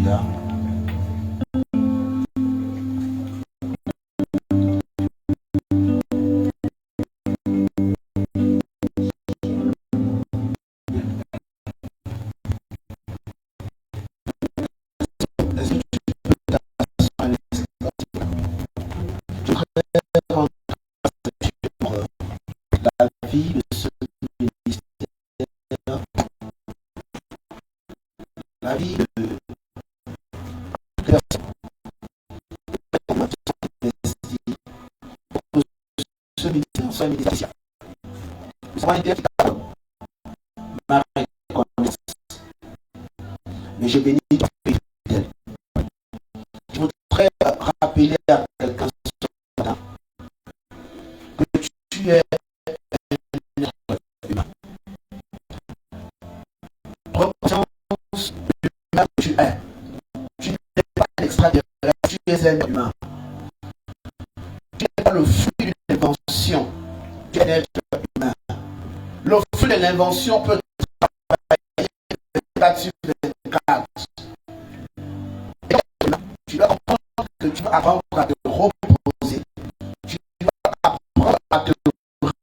Alléluia. La vie de ce ministère, la vie de ce ministère, soit un ministère. Nous avons été ma reconnaissance. Mais je bénis ton fidèle. Je voudrais rappeler à quelqu'un ce matin que tu es un être humain. Reconnaissance humain que tu es. Tu n'es pas l'extraterrestre, tu es un humain. Tu n'es pas le fruit d'une invention, tu es un être humain. Le fruit de l'invention peut travailler 24 sur 24. Tu dois comprendre que tu vas apprendre à te reposer. Tu dois apprendre à te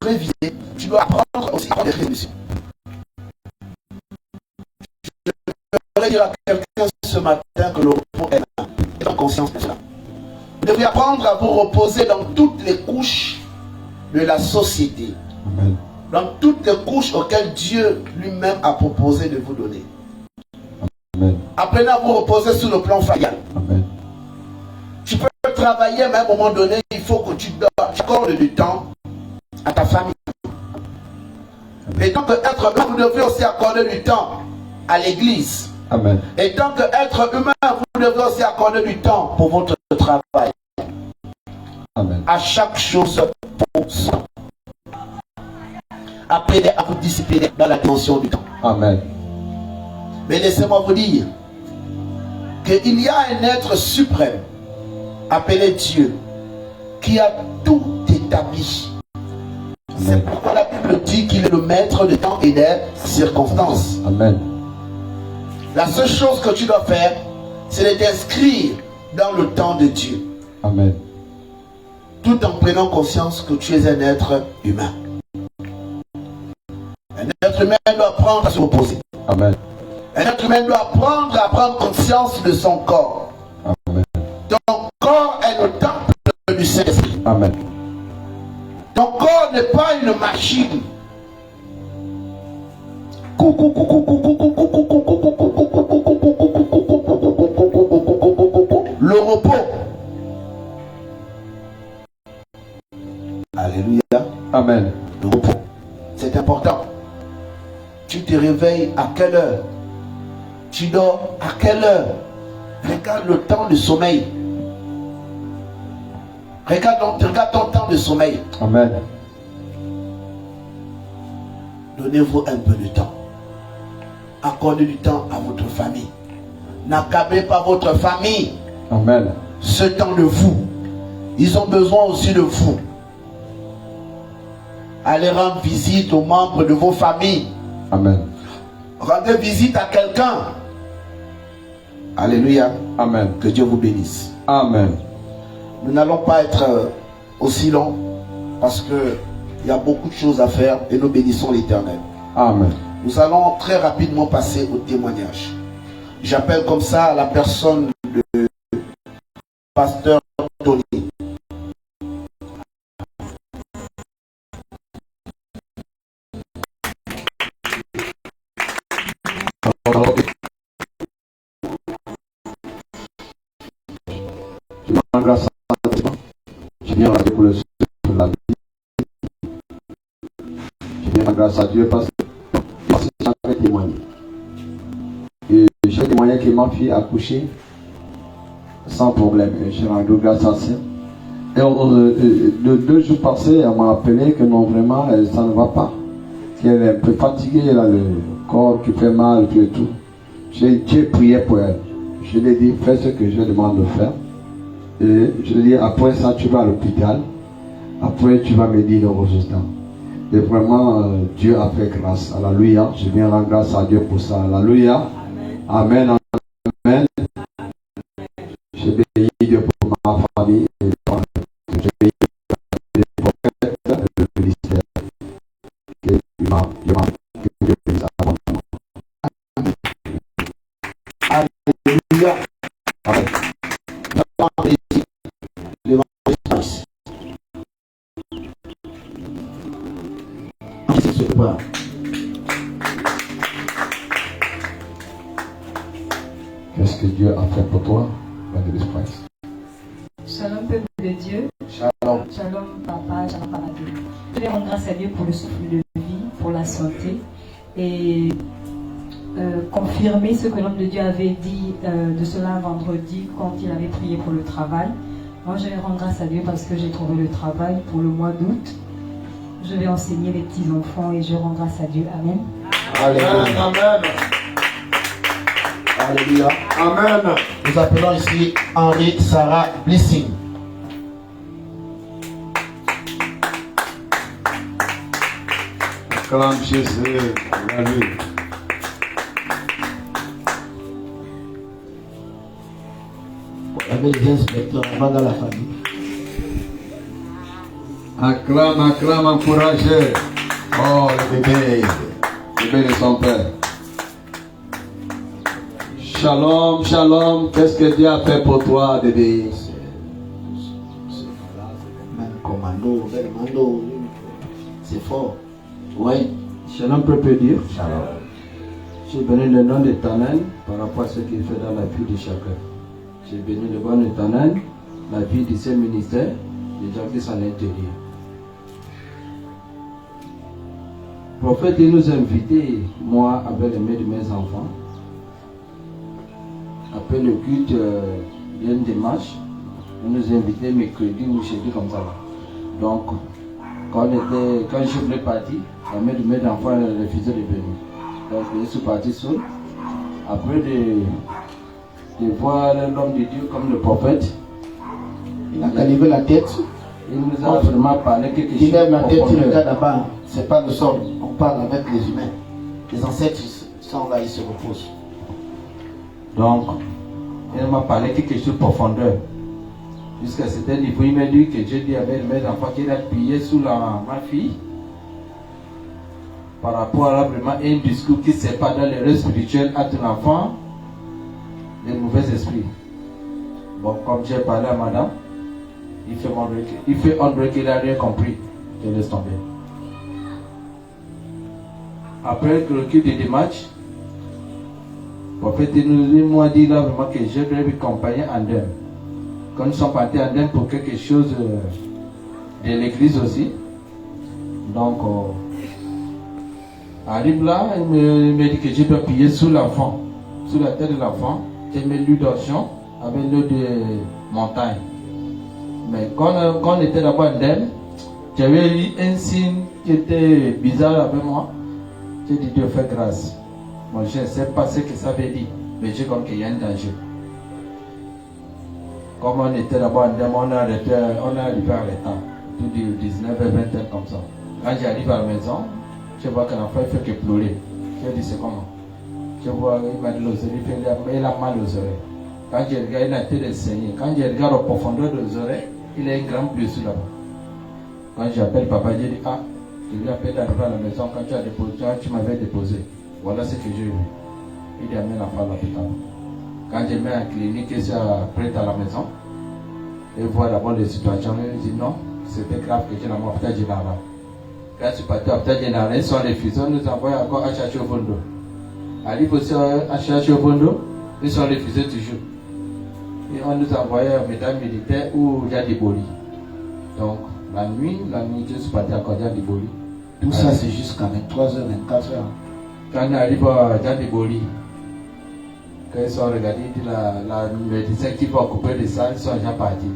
réviser. Tu dois apprendre aussi à prendre des résolutions. Je voudrais dire à quelqu'un ce matin que le repos est là. Et en conscience de cela. Vous devriez apprendre à vous reposer dans toutes les couches de la société. Amen. Dans toutes les couches auxquelles Dieu lui-même a proposé de vous donner. Amen. Apprenez à vous reposer sur le plan familial. Amen. Tu peux travailler, mais à un moment donné, il faut que tu accordes du temps à ta famille. Amen. Et tant qu'être humain, vous devez aussi accorder du temps à l'église. Amen. Et tant qu'être humain, vous devez aussi accorder du temps pour votre travail. Amen. À chaque chose pour ça. Apprenez à vous discipliner dans la dimension du temps. Amen. Mais laissez-moi vous dire qu'il y a un être suprême appelé Dieu qui a tout établi. C'est pourquoi la Bible dit qu'il est le maître des temps et des circonstances. Amen. La seule chose que tu dois faire, c'est de t'inscrire dans le temps de Dieu. Amen. Tout en prenant conscience que tu es un être humain. Un être humain doit apprendre à se reposer. Amen. Un être humain doit apprendre à prendre conscience de son corps. Amen. Ton corps est le temple du Saint-Esprit. Amen. Ton corps n'est pas une machine. Le repos. Alléluia. Amen. Le repos. C'est important. Tu te réveilles à quelle heure? Tu dors à quelle heure? Regarde le temps de sommeil. Regarde ton temps de sommeil. Amen. Donnez-vous un peu de temps. Accordez du temps à votre famille. N'accablez pas votre famille. Amen. Ce temps de vous. Ils ont besoin aussi de vous. Allez rendre visite aux membres de vos familles. Amen. Rendez visite à quelqu'un. Alléluia. Amen. Que Dieu vous bénisse. Amen. Nous n'allons pas être aussi longs parce que il y a beaucoup de choses à faire et nous bénissons l'Éternel. Amen. Nous allons très rapidement passer au témoignage. J'appelle comme ça la personne de pasteur Tony. Je rends grâce à Dieu. Je viens à Dieu pour le succès de la vie. Je viens à grâce à Dieu parce que j'avais témoigné. Et j'ai témoigné que ma fille a accouché sans problème. Et j'ai rendu grâce à Dieu. Et 2 jours passés, elle m'a appelé que non, vraiment, ça ne va pas. Qu'elle est un peu fatiguée, elle a le corps qui fait mal et tout. J'ai prié pour elle. Je lui ai dit, fais ce que je demande de faire. Et je lui ai dit, après ça, tu vas à l'hôpital. Après, tu vas me dire le résultat. Et vraiment, Dieu a fait grâce. Alléluia. Je viens rendre grâce à Dieu pour ça. Alléluia. Amen. Amen. J'ai béni Dieu pour ma famille. J'ai béni Dieu pour le ministère. Que Dieu m'a béni abondamment. Alléluia. Amen. Qu'est-ce que Dieu a fait pour toi, Evangelist Price? Shalom peuple de Dieu. Shalom. Shalom papa, shalom papa. Je vais rendre grâce à Dieu pour le souffle de vie, pour la santé et confirmer ce que l'homme de Dieu avait dit de cela vendredi quand il avait prié pour le travail. Moi je vais rendre grâce à Dieu parce que j'ai trouvé le travail pour le mois d'août. Je vais enseigner les petits enfants et je rends grâce à Dieu. Amen. Alléluia. Amen. Alléluia. Amen. Nous appelons ici Henri Sarah Blissing. Acclame Jésus. Alléluia. Il y avait des inspecteurs avant dans la famille. Acclame, acclame, encouragez. Oh, le bébé de son père. Shalom, shalom. Qu'est-ce que Dieu a fait pour toi, bébé? Même commando, commando. C'est fort. Oui. Shalom peut dire. Shalom. J'ai béni le nom de l'Éternel par rapport à ce qu'il fait dans la vie de chacun. J'ai béni le bon l'Éternel, la vie de ces ministères, les gens qui sont à l'intérieur. Le prophète nous a invités, moi avec les mères de mes enfants, après le culte, il y a une démarche. Il nous a invités mercredi ou jeudi comme ça. Donc, quand je voulais partir, la mère de mes enfants refusait de venir. Donc, je suis parti seul. Après de voir l'homme de Dieu comme le prophète, Il a calibré la tête. il nous a vraiment parlé quelque chose. Il lève la tête, il profondeur. regarde là-bas. C'est pas le sol. On parle avec les humains. Les ancêtres sont là, ils se reposent. Donc, il m'a parlé quelque chose de profondeur. Jusqu'à certain niveau, il m'a dit que Dieu dit avec mes enfants qu'il a pillé sous ma fille par rapport à vraiment un discours qui sépare dans les rêves spirituels à ton enfant les mauvais esprits. Bon, comme j'ai parlé à madame, il fait André qu'il n'a rien compris. Je laisse tomber. Après le culte de démarche, le prophète nous a dit là vraiment que je devais accompagner Andem. Quand nous sommes partis à Andem pour quelque chose de l'église aussi. Donc, arrive là, il me dit que je dois piller sous l'enfant, sous la tête de l'enfant. J'ai mis l'huile d'onction avec l'eau de montagne. Mais quand on était là-bas à Andem, j'avais eu un signe qui était bizarre avec moi. J'ai dit Dieu fait grâce. Moi je ne sais pas ce que ça veut dire, mais j'ai compris qu'il y a un danger. Comme on était là-bas, on a arrivé à l'état, tout du 19 et 20 comme ça. Quand j'arrive à la maison, je vois qu'un enfant fait que pleurer. Je dis c'est comment? Je vois il m'a dit l'oreille, il a mal aux oreilles. Quand je regarde, il a été de saigner. Quand je regarde en profondeur des oreilles, il a une grande blessure là-bas. Quand j'appelle papa, je dis ah, je lui appelle d'arriver à la maison quand tu m'avais déposé. Voilà ce que j'ai vu. Il amène l'enfant à l'hôpital. Quand je mets en clinique, il est prêt à la maison. Il voit d'abord les situations. Il dit non, c'était grave que j'ai la mort à l'hôpital général. Quand je suis parti à l'hôpital général, ils sont refusés. On nous envoie encore à chercher au Bondo. Arrive aussi à chercher au Bondo, ils sont refusés toujours. Et on nous envoyait à l'hôpital militaire où il y a des bolis. Donc, la nuit, je suis parti à Djadiboli. Tout ça, c'est jusqu'à 23h, 24h. Quand on arrive à Djadiboli, quand ils sont regardés, la médecin qui va occuper de ça, ils sont déjà partis.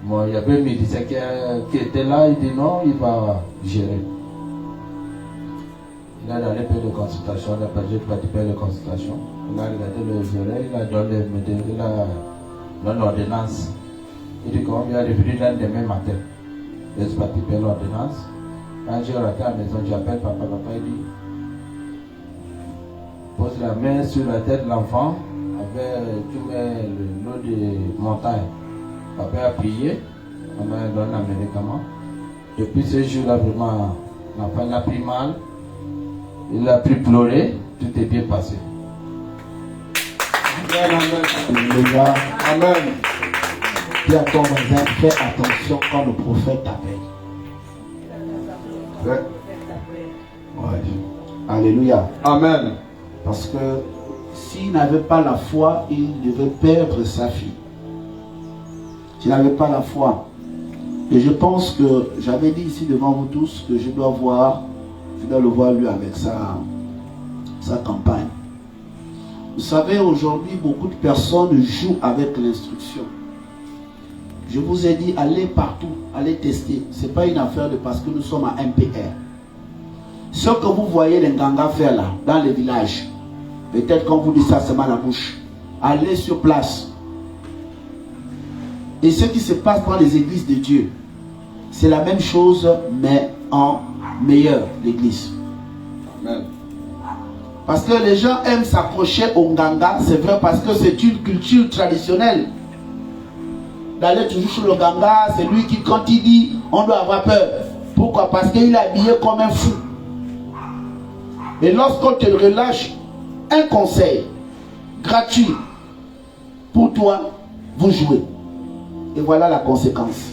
Bon, il y avait un médecin qui était là, il dit non, il va gérer. Il a donné un peu de consultation, il a pas de consultation. Il a regardé les oreilles, il a donné l'ordonnance. Il dit qu'on vient revenir dans demain matin. Je suis parti faire l'ordonnance. Quand j'ai rentré à la maison, j'appelle papa. Papa il dit pose la main sur la tête de l'enfant tu mets le lot de montagne. Papa a prié, on m'a donné un médicament. Depuis ce jour-là, vraiment, l'enfant n'a pris mal. Il a pris pleurer, tout est bien passé. Alléluia. Amen. Dis à ton voisin, fais attention quand le prophète t'appelle. Ouais. Alléluia. Amen. Parce que s'il n'avait pas la foi, il devait perdre sa fille. S'il n'avait pas la foi. Et je pense que j'avais dit ici devant vous tous que je dois le voir lui avec sa campagne. Vous savez, aujourd'hui, beaucoup de personnes jouent avec l'instruction. Je vous ai dit, allez partout, allez tester. Ce n'est pas une affaire de parce que nous sommes à MPR. Ce que vous voyez les gangas faire là, dans les villages, peut-être quand vous dites ça, c'est mal à la bouche. Allez sur place. Et ce qui se passe dans les églises de Dieu, c'est la même chose, mais en meilleur, l'église. Amen. Parce que les gens aiment s'approcher au Nganga, c'est vrai, parce que c'est une culture traditionnelle. D'aller toujours sur le Nganga, c'est lui qui, quand il dit, on doit avoir peur. Pourquoi? Parce qu'il est habillé comme un fou. Et lorsqu'on te relâche un conseil gratuit pour toi, vous jouez. Et voilà la conséquence.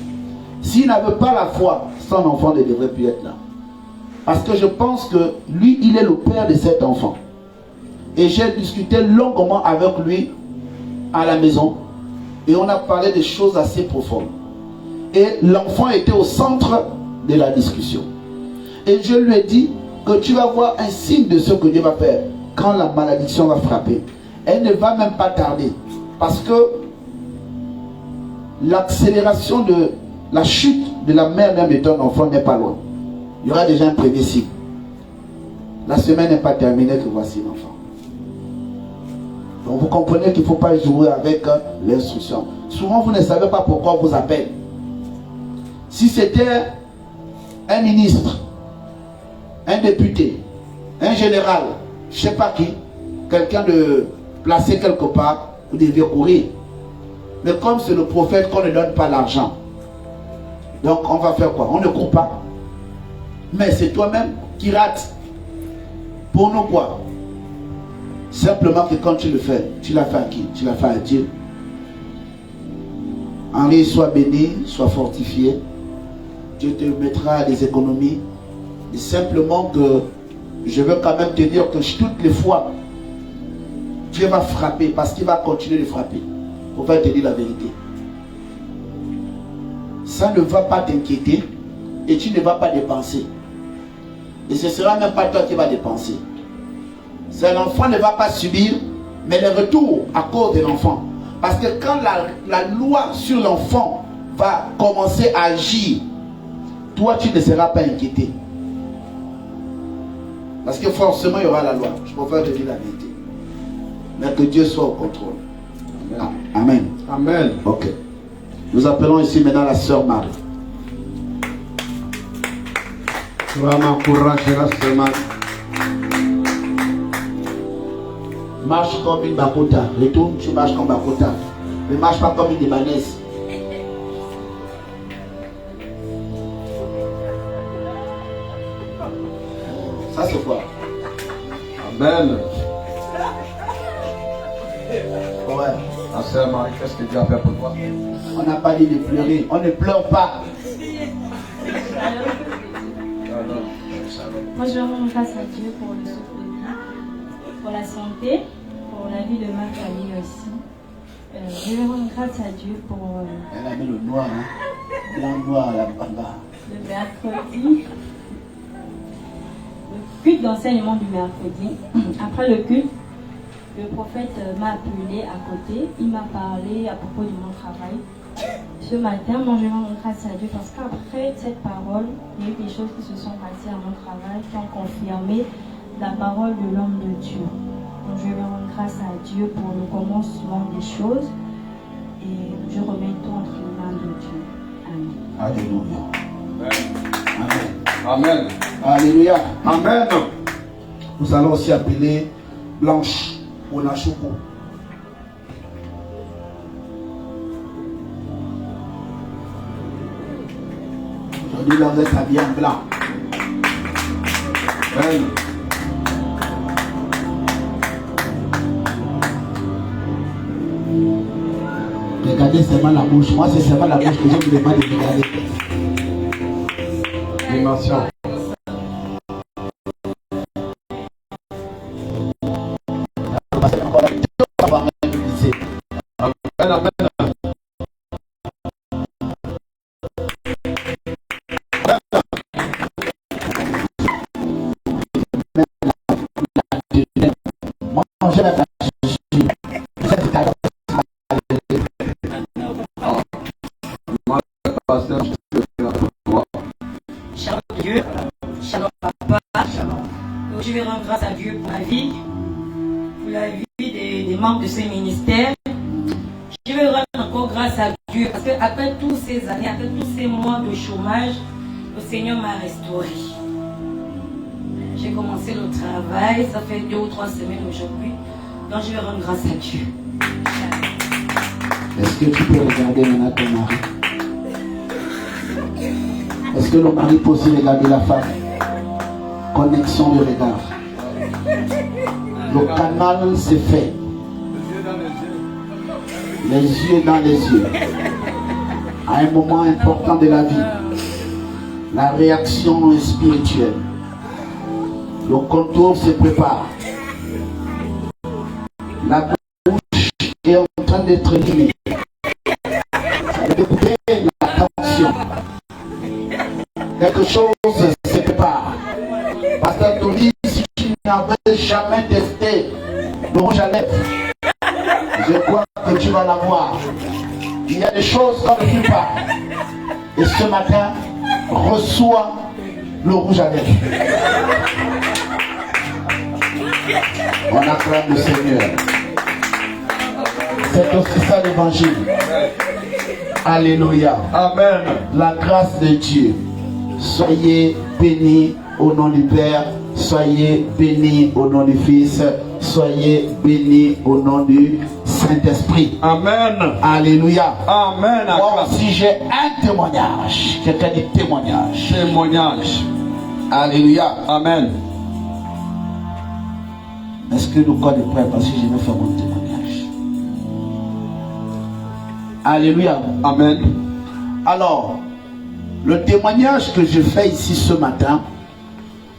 S'il n'avait pas la foi, son enfant ne devrait plus être là. Parce que je pense que lui, il est le père de cet enfant. Et j'ai discuté longuement avec lui à la maison. Et on a parlé de choses assez profondes. Et l'enfant était au centre de la discussion. Et je lui ai dit que tu vas voir un signe de ce que Dieu va faire quand la malédiction va frapper. Elle ne va même pas tarder. Parce que l'accélération de la chute de la mère même de ton enfant n'est pas loin. Il y aura déjà un premier signe. La semaine n'est pas terminée que voici l'enfant. Donc vous comprenez qu'il ne faut pas jouer avec l'instruction. Souvent vous ne savez pas pourquoi on vous appelle. Si c'était un ministre, un député, un général, je ne sais pas qui, quelqu'un de placé quelque part, vous deviez courir. Mais comme c'est le prophète qu'on ne donne pas l'argent, donc on va faire quoi? On ne court pas. Mais c'est toi-même qui rates. Pour nous quoi? Simplement que quand tu le fais, tu l'as fait à qui? Tu l'as fait à Dieu. Henri, sois béni, sois fortifié. Dieu te mettra des économies. Et simplement que je veux quand même te dire que toutes les fois, Dieu va frapper parce qu'il va continuer de frapper. Pour faire te dire la vérité. Ça ne va pas t'inquiéter et tu ne vas pas dépenser. Et ce ne sera même pas toi qui vas dépenser. L'enfant ne va pas subir, mais le retour à cause de l'enfant. Parce que quand la loi sur l'enfant va commencer à agir, toi tu ne seras pas inquiété. Parce que forcément il y aura la loi. Je préfère te dire la vérité. Mais que Dieu soit au contrôle. Amen. Amen. Ok. Nous appelons ici maintenant la sœur Marie. Tu vas m'encourager la semaine. Marche comme une Bakota. Retourne, tu marches comme Bakota. Ne marche pas comme une Libanaise. Ça c'est quoi? Amen. Ouais. La sœur Marie, qu'est-ce que Dieu a fait pour toi? On n'a pas dit de pleurer. On ne pleure pas. Moi, je rends grâce à Dieu pour le souffle de vie, pour la santé, pour la vie de ma famille aussi. Je rends grâce à Dieu pour Elle a mis le noir, hein? Blanc, noir, la bamba. le mercredi, le culte d'enseignement du mercredi. Après le culte, le prophète m'a appelé à côté. Il m'a parlé à propos de mon travail. Ce matin, moi je rends grâce à Dieu parce qu'après cette parole, il y a eu des choses qui se sont passées à mon travail qui ont confirmé la parole de l'homme de Dieu. Donc je rends grâce à Dieu pour le commencement des choses et je remets tout entre les mains de Dieu. Amen. Alléluia. Amen. Amen. Alléluia. Amen. Nous allons aussi appeler Blanche Onachoukou. aujourd'hui, là, vous êtes habillés en blanc. Amen. Regardez seulement la bouche. Moi, c'est seulement la bouche que je vous demande de regarder. Dimension. Amen, amen. Moi, je vais Pasteur, Shalom Dieu, shalom papa, je vais rendre grâce à Dieu pour la vie, des membres de ce ministère. Je vais rendre encore grâce à Dieu parce qu'après toutes ces années, après tous ces mois de chômage, le Seigneur m'a restauré. J'ai commencé le travail, ça fait 2 ou 3 semaines aujourd'hui, donc je vais rendre grâce à Dieu. Est-ce que tu peux regarder maintenant ton mari? Est-ce que le mari peut aussi regarder la femme? Connexion de regard. Le canal s'est fait. Les yeux dans les yeux. À un moment important de la vie, la réaction est spirituelle. Le contour se prépare. La bouche est en train d'être liée. Écoutez la tension. Quelque chose se prépare. Pasteur Tony, si tu n'avais jamais testé le rouge à lèvres, je crois que tu vas l'avoir. Il y a des choses qu'on ne peut pas. Et ce matin, reçois le rouge à lèvres. On acclame le Seigneur. C'est aussi ça l'évangile. Alléluia. amen. La grâce de Dieu. Soyez bénis au nom du Père. Soyez bénis au nom du Fils. Soyez bénis au nom du Saint-Esprit. Amen. Alléluia. Amen. Moi aussi j'ai un témoignage. Quelqu'un dit témoignage. Témoignage. Alléluia. Amen. Est-ce que le corps est prêt? Parce que je vais faire mon témoignage. Alléluia. Amen. Alors, le témoignage que je fais ici ce matin,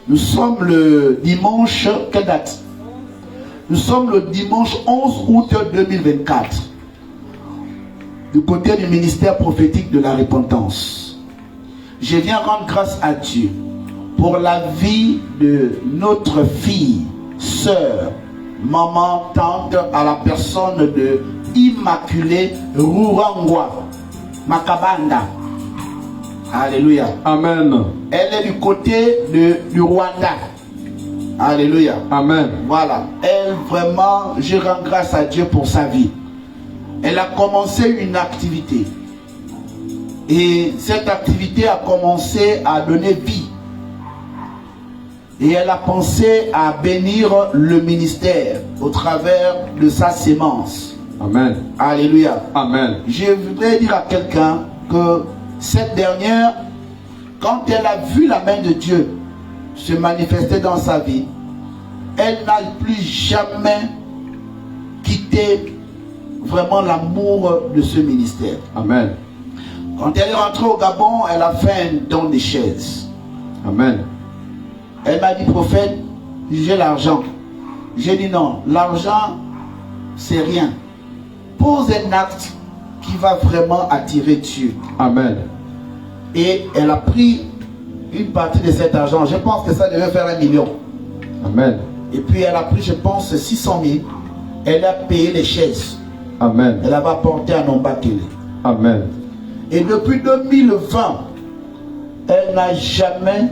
nous sommes le dimanche, quelle date? Nous sommes le dimanche 11 août 2024, du côté du ministère prophétique de la repentance. Je viens rendre grâce à Dieu pour la vie de notre fille, sœur, maman, tante, à la personne de Immaculée Rurangwa Makabanda. Alléluia. Amen. Elle est du côté du Rwanda. Alléluia. Amen. Voilà. Elle, vraiment, je rends grâce à Dieu pour sa vie. Elle a commencé une activité. Et cette activité a commencé à donner vie. Et elle a pensé à bénir le ministère au travers de sa sémence. Amen. Alléluia. Amen. Je voudrais dire à quelqu'un que cette dernière, quand elle a vu la main de Dieu se manifester dans sa vie, elle n'a plus jamais quitté vraiment l'amour de ce ministère. Amen. Quand elle est rentrée au Gabon, elle a fait un don des chaises. Amen. Elle m'a dit, prophète, j'ai l'argent. J'ai dit non, l'argent, c'est rien. Pose un acte qui va vraiment attirer Dieu. Amen. Et elle a pris une partie de cet argent. Je pense que ça devait faire 1 million. Amen. Et puis elle a pris, je pense, 600 000. Elle a payé les chaises. Amen. Elle va porter à Nombakele. Amen. Et depuis 2020, elle n'a jamais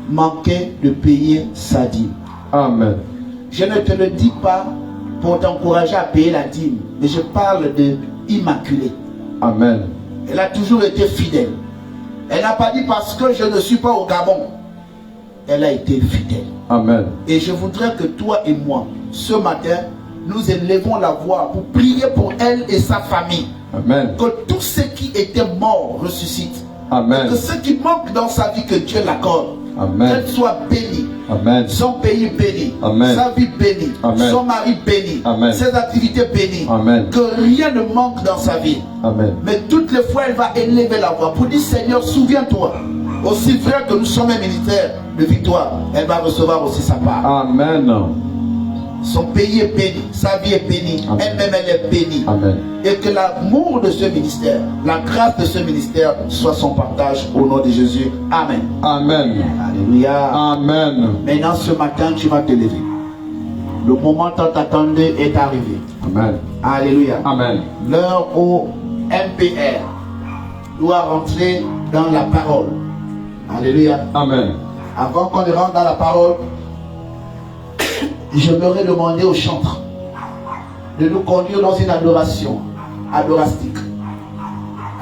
manqué de payer sa dîme. Amen. Je ne te le dis pas pour t'encourager à payer la dîme, mais je parle de Immaculée. Amen. Elle a toujours été fidèle. Elle n'a pas dit parce que je ne suis pas au Gabon. Elle a été fidèle. Amen. Et je voudrais que toi et moi, ce matin, nous élevons la voix pour prier pour elle et sa famille. Amen. Que tous ceux qui étaient morts ressuscitent. Amen. Que ce qui manque dans sa vie, que Dieu l'accorde. Amen. Qu'elle soit bénie. Amen. Son pays béni. Amen. Sa vie bénie. Amen. Son mari béni. Amen. Ses activités bénies. Amen. Que rien ne manque dans sa vie. Amen. Mais toutes les fois, elle va élever la voix pour dire, Seigneur, souviens-toi. Aussi vrai que nous sommes un ministère de victoire, elle va recevoir aussi sa part. Amen. Son pays est béni, sa vie est bénie, elle-même elle est bénie. Amen. Et que l'amour de ce ministère, la grâce de ce ministère soit son partage au nom de Jésus. Amen. Amen. Alléluia. Amen. Maintenant ce matin tu vas te lever. Le moment tant attendu est arrivé. Amen. Alléluia. Amen. L'heure où MPR doit rentrer dans la parole. Alléluia. Amen. Avant qu'on ne rentre dans la parole, j'aimerais demander aux chantres de nous conduire dans une adoration adorastique.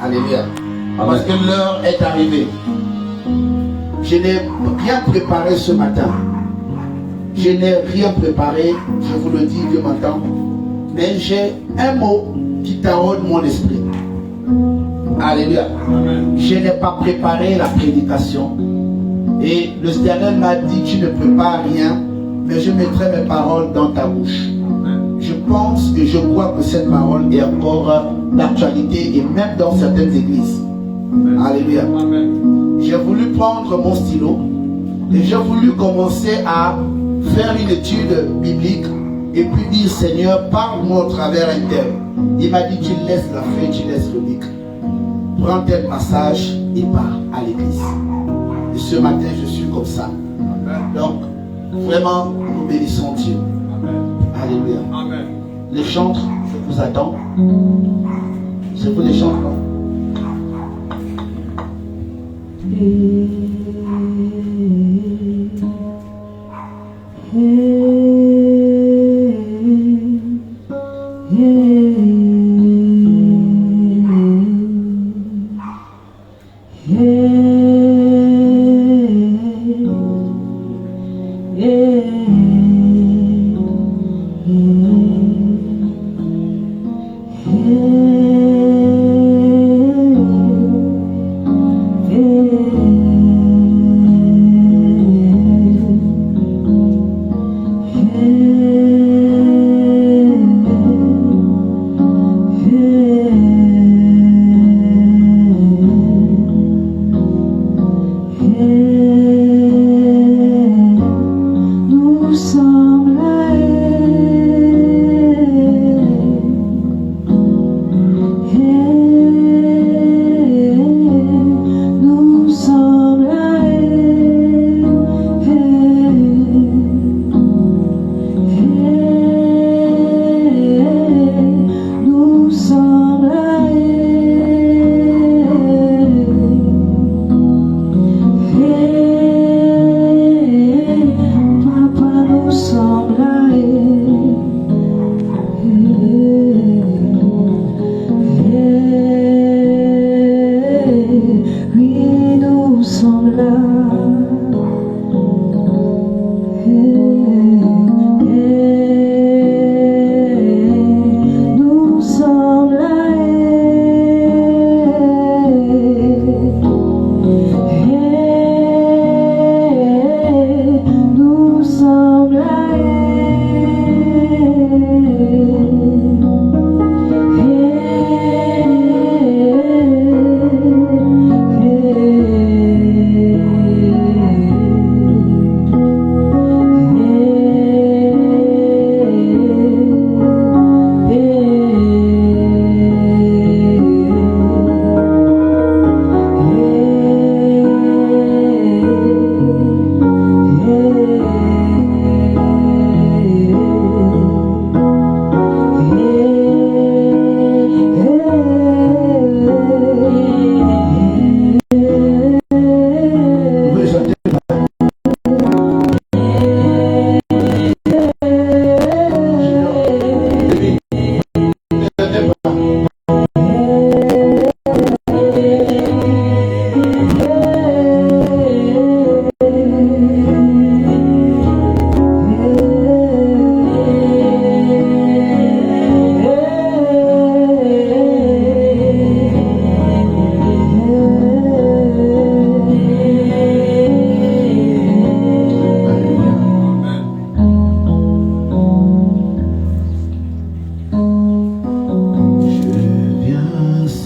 Alléluia. Amen. Parce que l'heure est arrivée. Je n'ai rien préparé ce matin. Je n'ai rien préparé, je vous le dis, Dieu m'entend. Mais j'ai un mot qui taraude mon esprit. Alléluia. Amen. Je n'ai pas préparé la prédication. Et le Seigneur m'a dit, tu ne prépares rien, mais je mettrai mes paroles dans ta bouche. Je pense et je crois que cette parole est encore d'actualité et même dans certaines églises. Amen. Alléluia. Amen. J'ai voulu prendre mon stylo et j'ai voulu commencer à faire une étude biblique et puis dire, Seigneur, parle-moi au travers un tel. Il m'a dit, tu laisses la feuille, tu laisses le bic. Prends tel passage et pars à l'église. Et ce matin, je suis comme ça. Donc, vraiment, nous bénissons Dieu. Alléluia. Amen. Les chantres, je vous attends. Je vous les chante pas.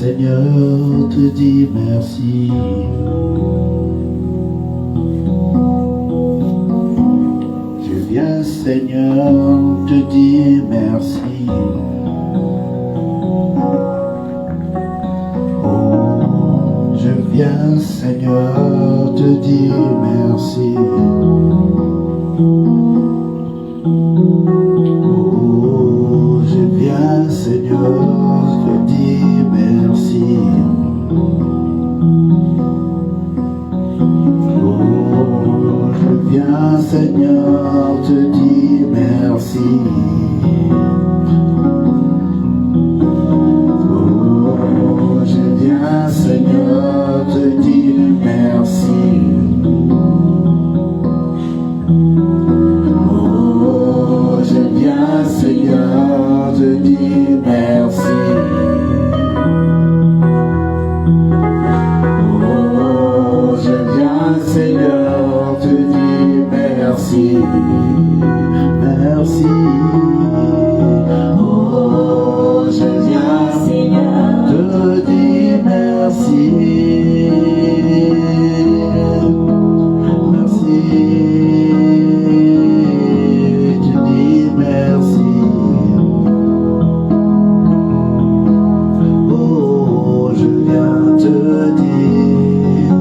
Seigneur, te dis merci. Je viens, Seigneur, te dire merci. Oh, je viens, Seigneur, te dire merci. Oh, je viens, Seigneur, te dire merci. Oh, je viens, Seigneur, te dire merci. Oh, je viens, Seigneur, te dire merci. Oh, je viens, Seigneur, te dire merci. Oh, je viens, Seigneur, te dire merci. Merci. Oh, je viens, Seigneur, te dire merci. Merci. Te dire merci. Oh, je viens te dire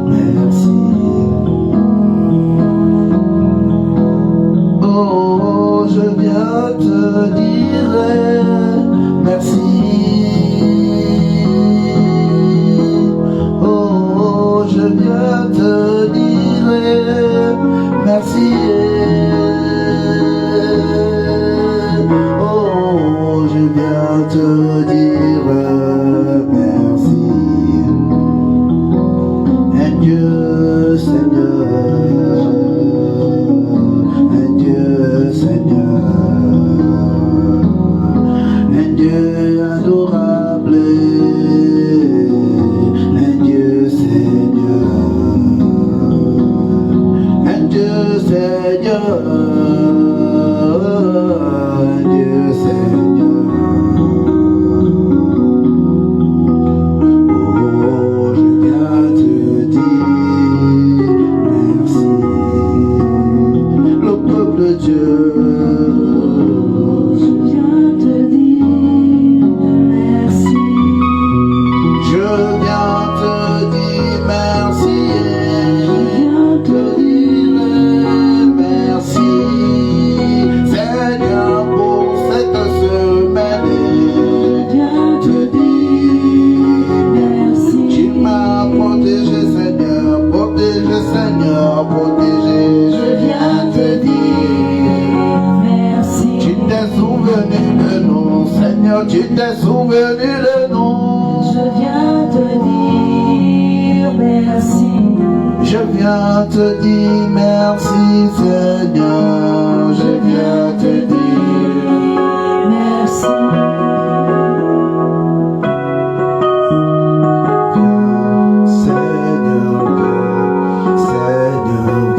merci. Oh, je viens te dire merci. Oh, je viens te dire merci. Oh, je viens te dire merci. And Dieu, Seigneur, and Dieu, Seigneur, and Dieu adorable, and Dieu, Seigneur, and Dieu, Seigneur, and Dieu, Seigneur. Oh, je viens te dire merci. Le peuple de Dieu, Je viens te dire merci. je viens te dire merci. Je viens te dire merci, Seigneur, pour cette semaine. viens te dire merci. Tu m'as protégé, Seigneur, protégé, Seigneur, protégé. Je viens te dire merci. Tu t'es souvenu de nous, Seigneur, tu t'es souvenu de nous. Je viens te dire merci. Je viens te dire merci, Seigneur, je viens te dire merci. Seigneur, Seigneur,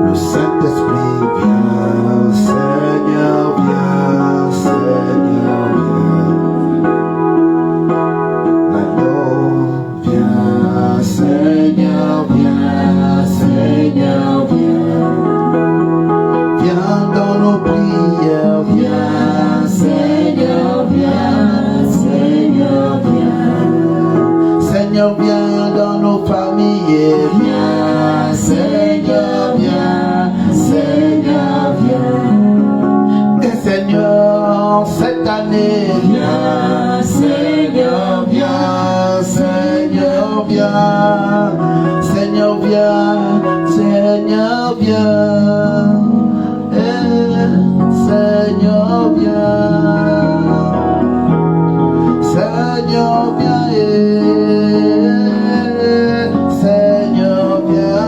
le Saint-Esprit vient, Seigneur, viens, Seigneur, viens. L'agneau vient, Seigneur, viens, Seigneur, viens. Viens dans nos prières, viens, Seigneur, viens, Seigneur, viens. Seigneur, viens dans nos familles, viens, Seigneur, viens, Seigneur, viens. Et Seigneur, cette année, viens, Seigneur, viens, Seigneur, viens. Seigneur, viens, Seigneur, viens. Seigneur, viens. Seigneur, viens. Seigneur, viens.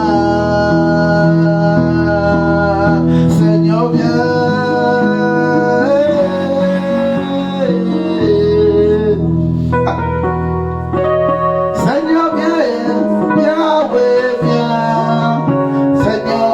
Seigneur, viens. Seigneur, viens. Yahweh, viens. Seigneur,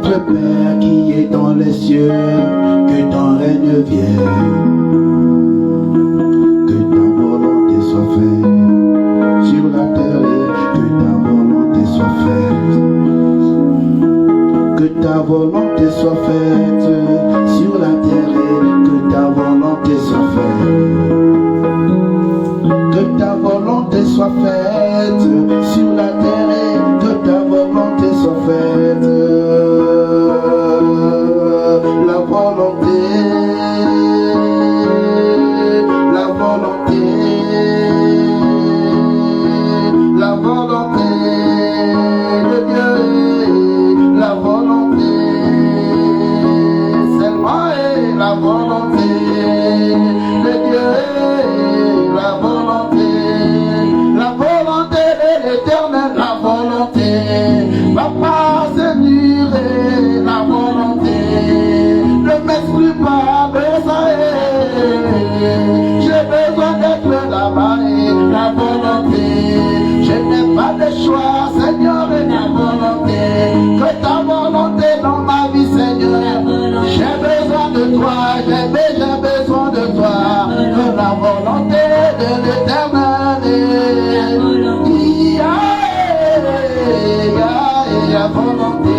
Notre Père qui est dans les cieux, que ton règne vienne, que ta volonté soit faite sur la terre, que ta volonté soit faite, que ta volonté soit faite sur la terre, que ta volonté soit faite, que ta volonté soit faite sur la terre, que ta volonté soit faite. La volonté, la volonté, la volonté de Dieu, la volonté, seulement la volonté de Dieu, la volonté de l'Éternel, la volonté, Papa, c'est duré, la volonté. Ne m'exclus pas, j'ai besoin d'être là-bas, la volonté. Je n'ai pas de choix, Seigneur, la volonté. Que ta volonté dans ma vie, Seigneur. J'ai besoin de toi, j'ai besoin de toi. Que la volonté de l'Éternel.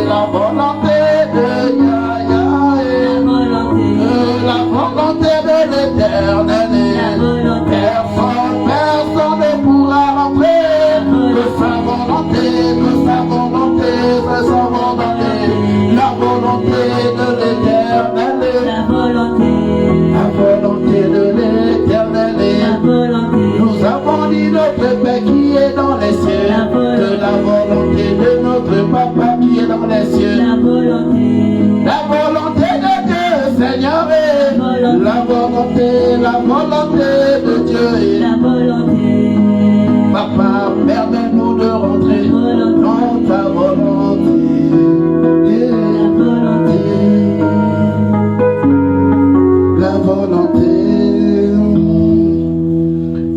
La volonté de Dieu. La volonté de l'Éternel, personne ne pourra rentrer que sa volonté, la volonté de l'Éternel, la volonté de l'Éternel. Nous avons dit notre Père qui est dans les cieux, que la volonté de notre Papa qui est dans les cieux, la volonté de Dieu, Seigneur, la volonté de Dieu, Papa, permets-nous de rentrer dans ta volonté, la volonté.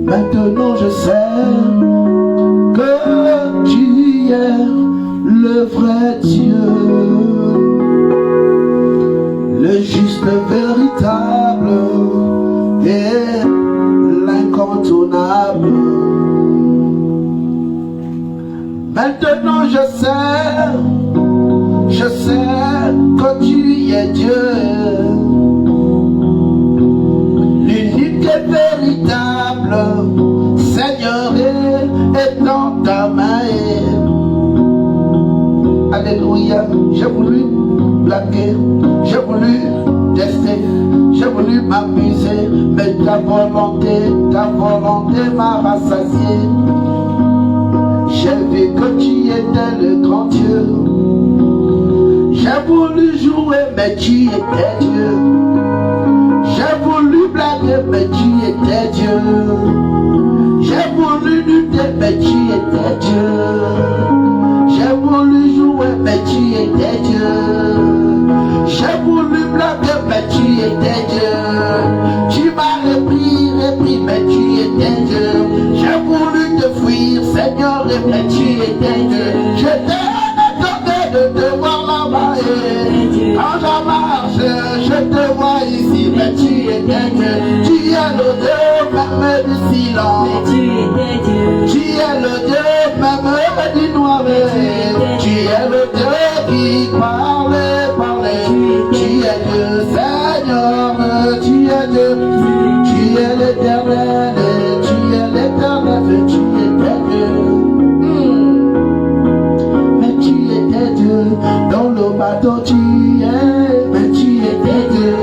Maintenant je sais que tu es le vrai Dieu, le juste véritable et l'incontournable. Maintenant je sais que tu es Dieu, l'unique et véritable, Seigneur, est dans ta main. Alléluia, j'ai voulu blaguer, j'ai voulu tester, j'ai voulu m'amuser, mais ta volonté m'a rassasié. J'ai vu que tu étais le grand Dieu. J'ai voulu jouer, mais tu étais Dieu. J'ai voulu blaguer, mais tu étais Dieu. J'ai voulu lutter, mais tu étais Dieu. J'ai voulu jouer, mais tu étais Dieu. J'ai voulu blaguer, mais tu étais Dieu. Tu m'as repris, mais tu étais Dieu. J'ai voulu te fuir, Seigneur, mais tu étais Dieu. J'étais étonné de te voir là-bas. Quand je marche, je te vois ici, mais tu étais Dieu. Tu es le Dieu même du silence. Tu es le Dieu même du noir. Tu es le Dieu qui parle. Tu es Dieu, Seigneur, tu es Dieu. Tu es l'Éternel, tu es l'Éternel, tu étais Dieu. Mais tu étais Dieu, dans le bateau tu es, mais tu étais Dieu.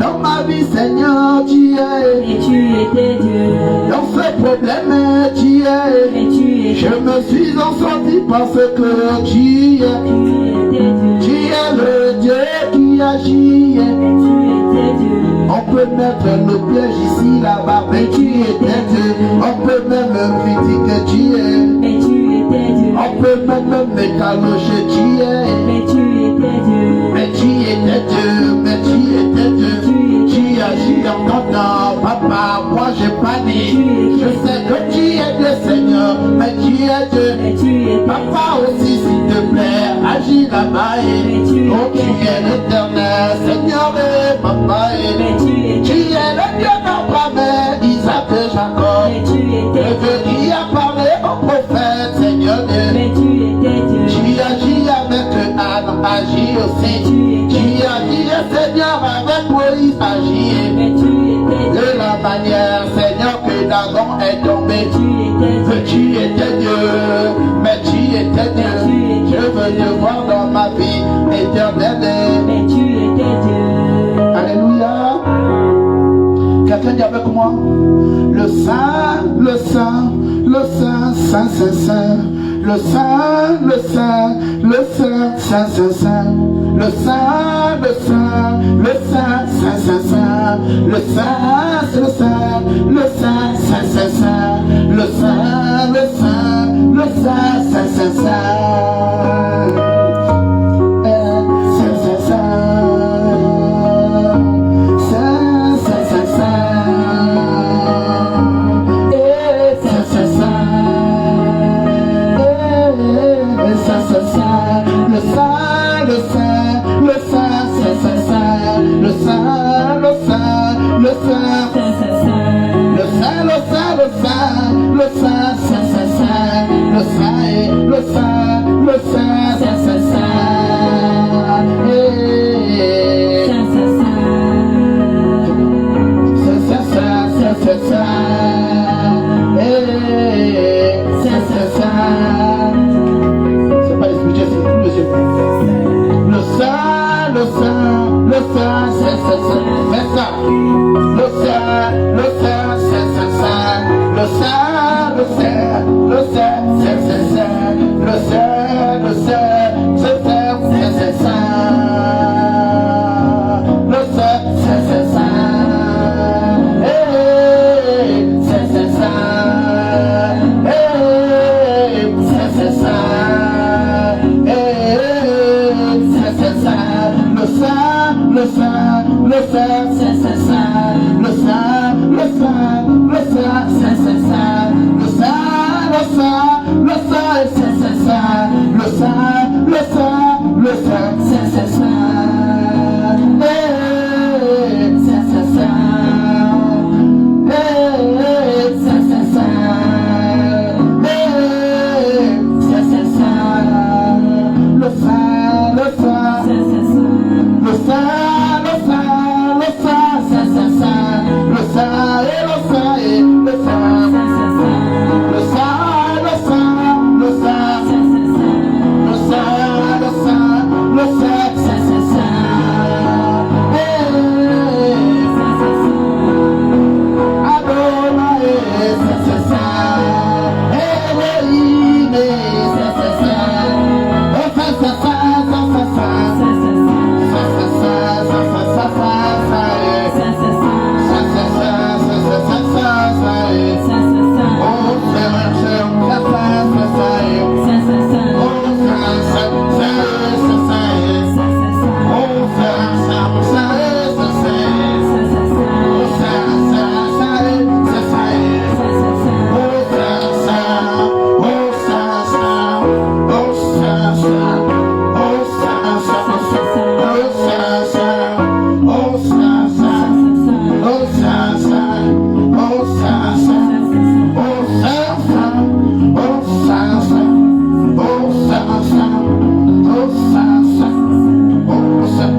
Dans ma vie, Seigneur, tu es, Et tu étais Dieu. dans ce problème, tu es. Je me suis en sorti parce que tu es. Tu es le Dieu qui agit. On peut mettre le piège ici, là-bas, mais tu étais Dieu. On peut même critiquer, tu es. On peut même métaloger, tu es. Mais tu étais Dieu. Mais tu étais Dieu, mais tu étais Dieu. Tu agis dans ton temps, papa, moi j'ai pas dit. Je sais que tu es Dieu, Seigneur, mais tu es Dieu. Papa aussi, s'il te plaît, agis là-bas. Oh, tu es l'éternel, Seigneur et papa. Tu es le Dieu d'Abraham, Isaac et Jacob. Le Dieu qui a parlé au prophète, Seigneur Dieu. Tu agis avec Anne, agis aussi. Tu agis, Seigneur, avec Moïse, agis. De la manière, Seigneur, que Dagon est tombé. Que tu étais Dieu, mais tu étais Dieu. Je veux te voir dans ma vie éternelle. Mais tu étais Dieu. Alléluia. Quelqu'un dit avec moi, le Saint, le Saint, le Saint, Saint, Saint, Saint. Le Saint, le Saint, le Saint, Saint, Saint, Saint. Le Saint, le Saint, le Saint, Saint, Saint, Saint. Le Saint, le Saint, le Saint, Saint, Saint, Saint. Le Saint, le Saint, le Saint, Saint, Saint, Saint. Saint, Saint, Saint. Saint, Saint, Saint, Saint. Saint, Saint, Saint. Le Saint, le Saint, le Saint, Saint, Saint, Saint. Le Saint, le Saint, le Saint, Saint, Saint, Saint. le Saint, le Saint, le Saint, le Saint, Saint, Saint, Saint. Le Saint, le Saint, le Saint, Saint, Saint, Saint. Saint, Saint, Saint, Saint, Saint, Saint, Saint. Saint, Saint, Saint. C'est pas les spirituels, c'est tout le Dieu. Le Saint, le Saint, le Saint, Saint, Saint, Saint. Fais ça. Le Saint, le Saint, Saint, Saint, Saint. Le Saint, le Saint, le Saint, Saint, Saint, Saint. Le Saint, le Saint, Saint, Saint, Saint, Saint, Saint. Le Saint, Saint, Saint, Saint. Hey, Saint, Saint, Saint. Hey, Saint, Saint, Saint. Hey, Saint, Saint, Saint. Le Saint, le Saint, le Saint, Saint, Saint, Saint. Le Saint, le Saint, le Saint, Saint, Saint, Saint. Le Saint, le Saint, le Saint, Saint, Saint, Saint. Le Saint, le Saint, le Saint, Saint, Saint, Saint. Hey, Saint, Saint, Saint. Hey, Saint, Saint, Saint. Hey, Saint, Saint, Saint. Le Saint, le Saint, Saint, Saint, Saint. le Saint, le Saint, le Saint, Saint, Saint, Saint. Le Saint et le Saint et le Saint. Saint, Saint, Saint. Le Saint, le Saint, le Saint. Saint, Saint, Saint. Le Saint, le Saint, le Saint, Saint, Saint, Saint. Hey, Saint, Saint, Saint. Adonai, Saint, Saint, Saint. Elohim, Saint, Saint, Saint. Oh, Saint, Saint, Saint, Saint, Saint, Saint. Saint, Saint, Saint.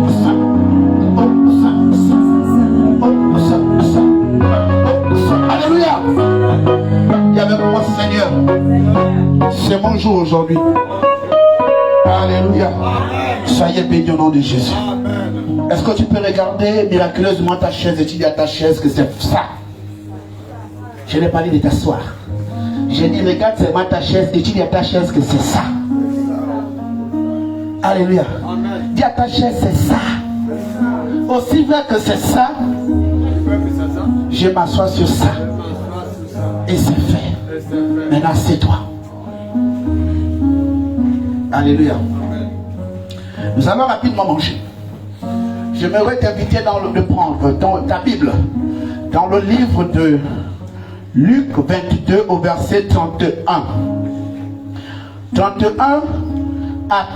C'est mon jour aujourd'hui. Alléluia. Soyez bénis au nom de Jésus. Est-ce que tu peux regarder miraculeusement ta chaise et tu dis à ta chaise que c'est ça? Je n'ai pas dit de t'asseoir. J'ai dit regarde seulement ta chaise et tu dis à ta chaise que c'est ça. Alléluia. Dis à ta chaise c'est ça. Aussi vrai que c'est ça, je m'assois sur ça. Et c'est fait. Maintenant c'est toi. Alléluia. Nous allons rapidement manger. J'aimerais t'inviter de prendre dans ta Bible, dans le livre de Luc 22 au verset 31. 31 à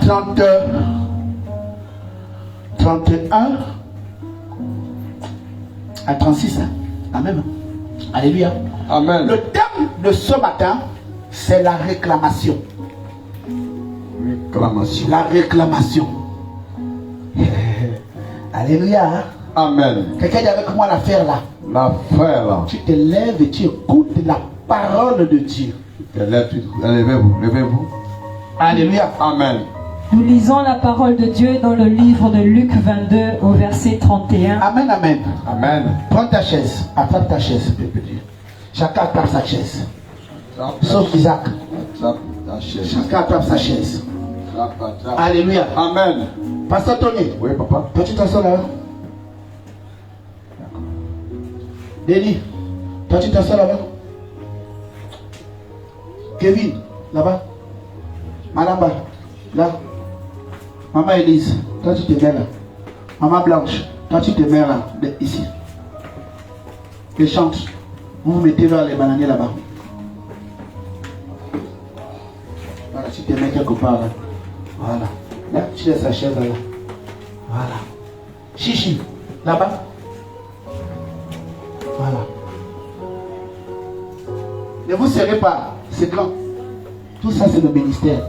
31 à 36. Hein. Amen. Alléluia. Amen. Le thème de ce matin, c'est la réclamation. Réclamation. La réclamation. Alléluia. Amen. Quelqu'un dit avec moi l'affaire là. L'affaire là. Tu te lèves et tu écoutes la parole de Dieu. Levez-vous, levez-vous. Alléluia. Amen. Nous lisons la parole de Dieu dans le livre de Luc 22 au verset 31. Amen, amen. Amen. Prends ta chaise, attrape ta chaise, peuple Dieu. Chacun attrape sa chaise. Sauf Isaac. Attrape ta chaise. Chacun attrape sa chaise. Attrape. Alléluia. Amen. Pasteur Tony. Oui, papa. Toi, tu t'assois là-bas. Denis. Toi, tu t'assois là-bas. Kevin. Là-bas. Madame, là. Maman Elise. Toi, tu te mets là. Maman Blanche. Toi, tu te mets là. Ici. Et chante. Vous vous mettez vers les bananiers là-bas. Voilà, tu te mets quelque part là. Voilà. Là, tu laisses la chaise là. Voilà. Chichi, là-bas. Voilà. Ne vous serrez pas, c'est grand. Tout ça, c'est le ministère.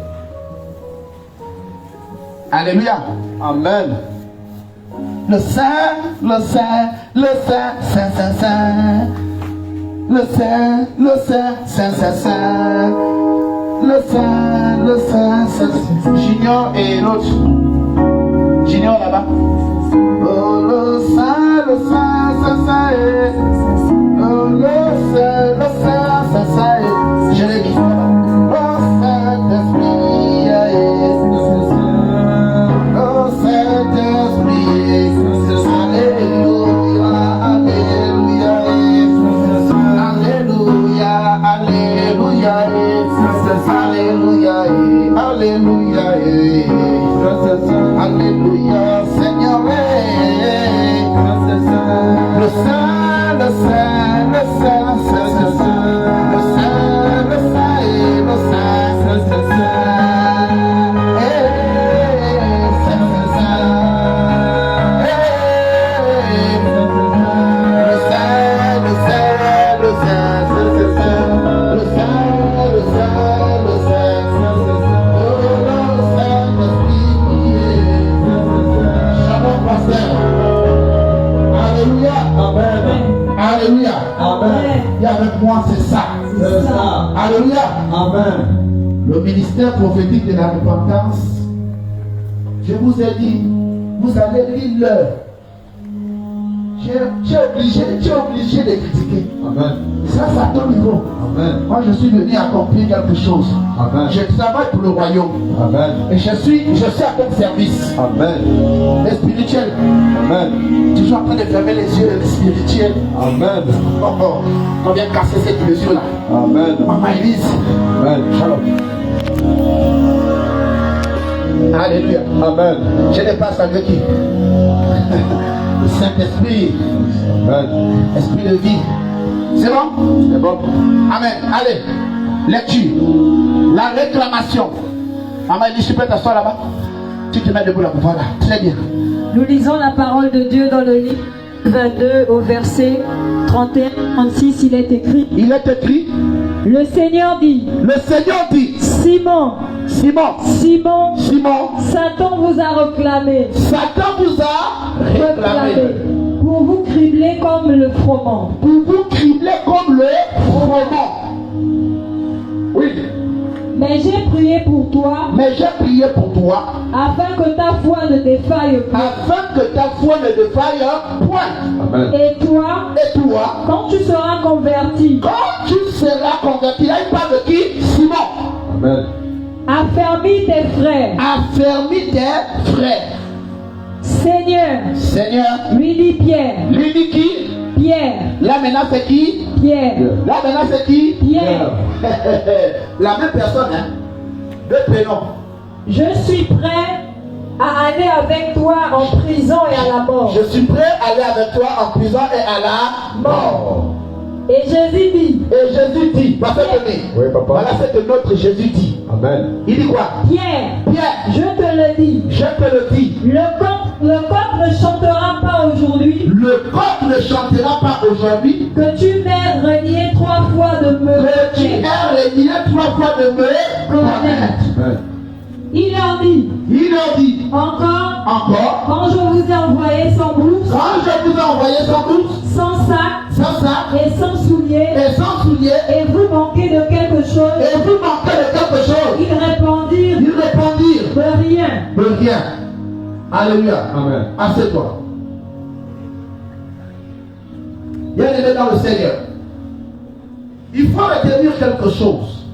Alléluia. Amen. Le Saint, le Saint, le Saint, Saint, Saint, Saint. Le Saint, le Saint, Saint, Saint, Saint. Le Saint, le Saint, Saint, Saint. Junior et l'autre. Junior là-bas. Oh, le Saint, Saint, Saint. Oh, le Saint, Saint. Je l'ai dit. Oh, Saint-Esprit. Oh, Saint-Esprit. Alléluia, Alléluia. Alléluia, Alléluia. Alléluia, Alléluia. Alléluia, Seigneur. Le Saint, le Saint, le Saint, le Saint, le Saint, le Saint, le Saint, le Saint. Alléluia. Amen. Et avec moi, c'est ça. C'est ça. Alléluia. Amen. Le ministère prophétique de la repentance, je vous ai dit, vous allez lire l'heure. Tu es obligé de critiquer. Amen. Ça, c'est à ton niveau. Amen. Moi, je suis venu accomplir quelque chose. Amen. Je travaille pour le royaume. Amen. Et je suis à ton service. Amen. Les spirituels. Amen. Toujours en train de fermer les yeux, les spirituels. Amen. Oh, oh. On vient casser cette illusion-là. Amen. Maman Elise. Amen. Shalom. Alléluia. Amen. Je n'ai pas salué qui. Le Saint-Esprit. Amen. Esprit de vie. C'est bon? C'est bon. Amen. Allez. Lecture. La réclamation. Maman Elise, tu peux t'asseoir là-bas? Tu te mets debout là. Voilà. Très bien. Nous lisons la parole de Dieu dans le livre 22 au verset 31-36. Il est écrit. Il est écrit. Le Seigneur dit. Le Seigneur dit. Simon. Simon. Simon. Simon. Satan vous a réclamé. Satan vous a réclamé. Pour vous cribler comme le froment. Pour vous cribler comme le froment. Oui. Mais j'ai prié pour toi. Mais j'ai prié pour toi. Afin que ta foi ne défaille point. Afin que ta foi ne défaille point. Amen. Et toi. Et toi. Quand tu seras converti. Quand tu seras converti. Là, il parle de qui? Simon. Amen. Affermis tes frères. Affermis tes frères. Seigneur. Seigneur. Lui dit Pierre. Lui dit qui? Pierre. Là maintenant c'est qui? Pierre. Là maintenant c'est qui? Pierre. La même personne, hein? Deux prénoms. Je suis prêt à aller avec toi en prison et à la mort. Je suis prêt à aller avec toi en prison et à la mort. Et Jésus dit. Et Jésus dit. Oui, papa. Voilà ce que notre Jésus dit. Amen. Il dit quoi? Pierre. Pierre. Je te le dis. Je te le dis. Le coq chanteras pas aujourd'hui. que tu m'aies renié 3 fois de me Que tu aies renié 3 fois de me connaître. Amen. Il leur dit, Il leur dit encore, encore, quand je vous ai envoyé sans bourse, quand je vous ai envoyé sans bourse, sans sac sans sac et sans souliers, et sans souliers, et vous manquez de quelque chose, et vous manquez de quelque chose, ils répondirent, ils répondirent de rien. de rien. Alléluia. Amen. Assieds-toi. Bien-aimé dans le Seigneur, il faut retenir quelque chose.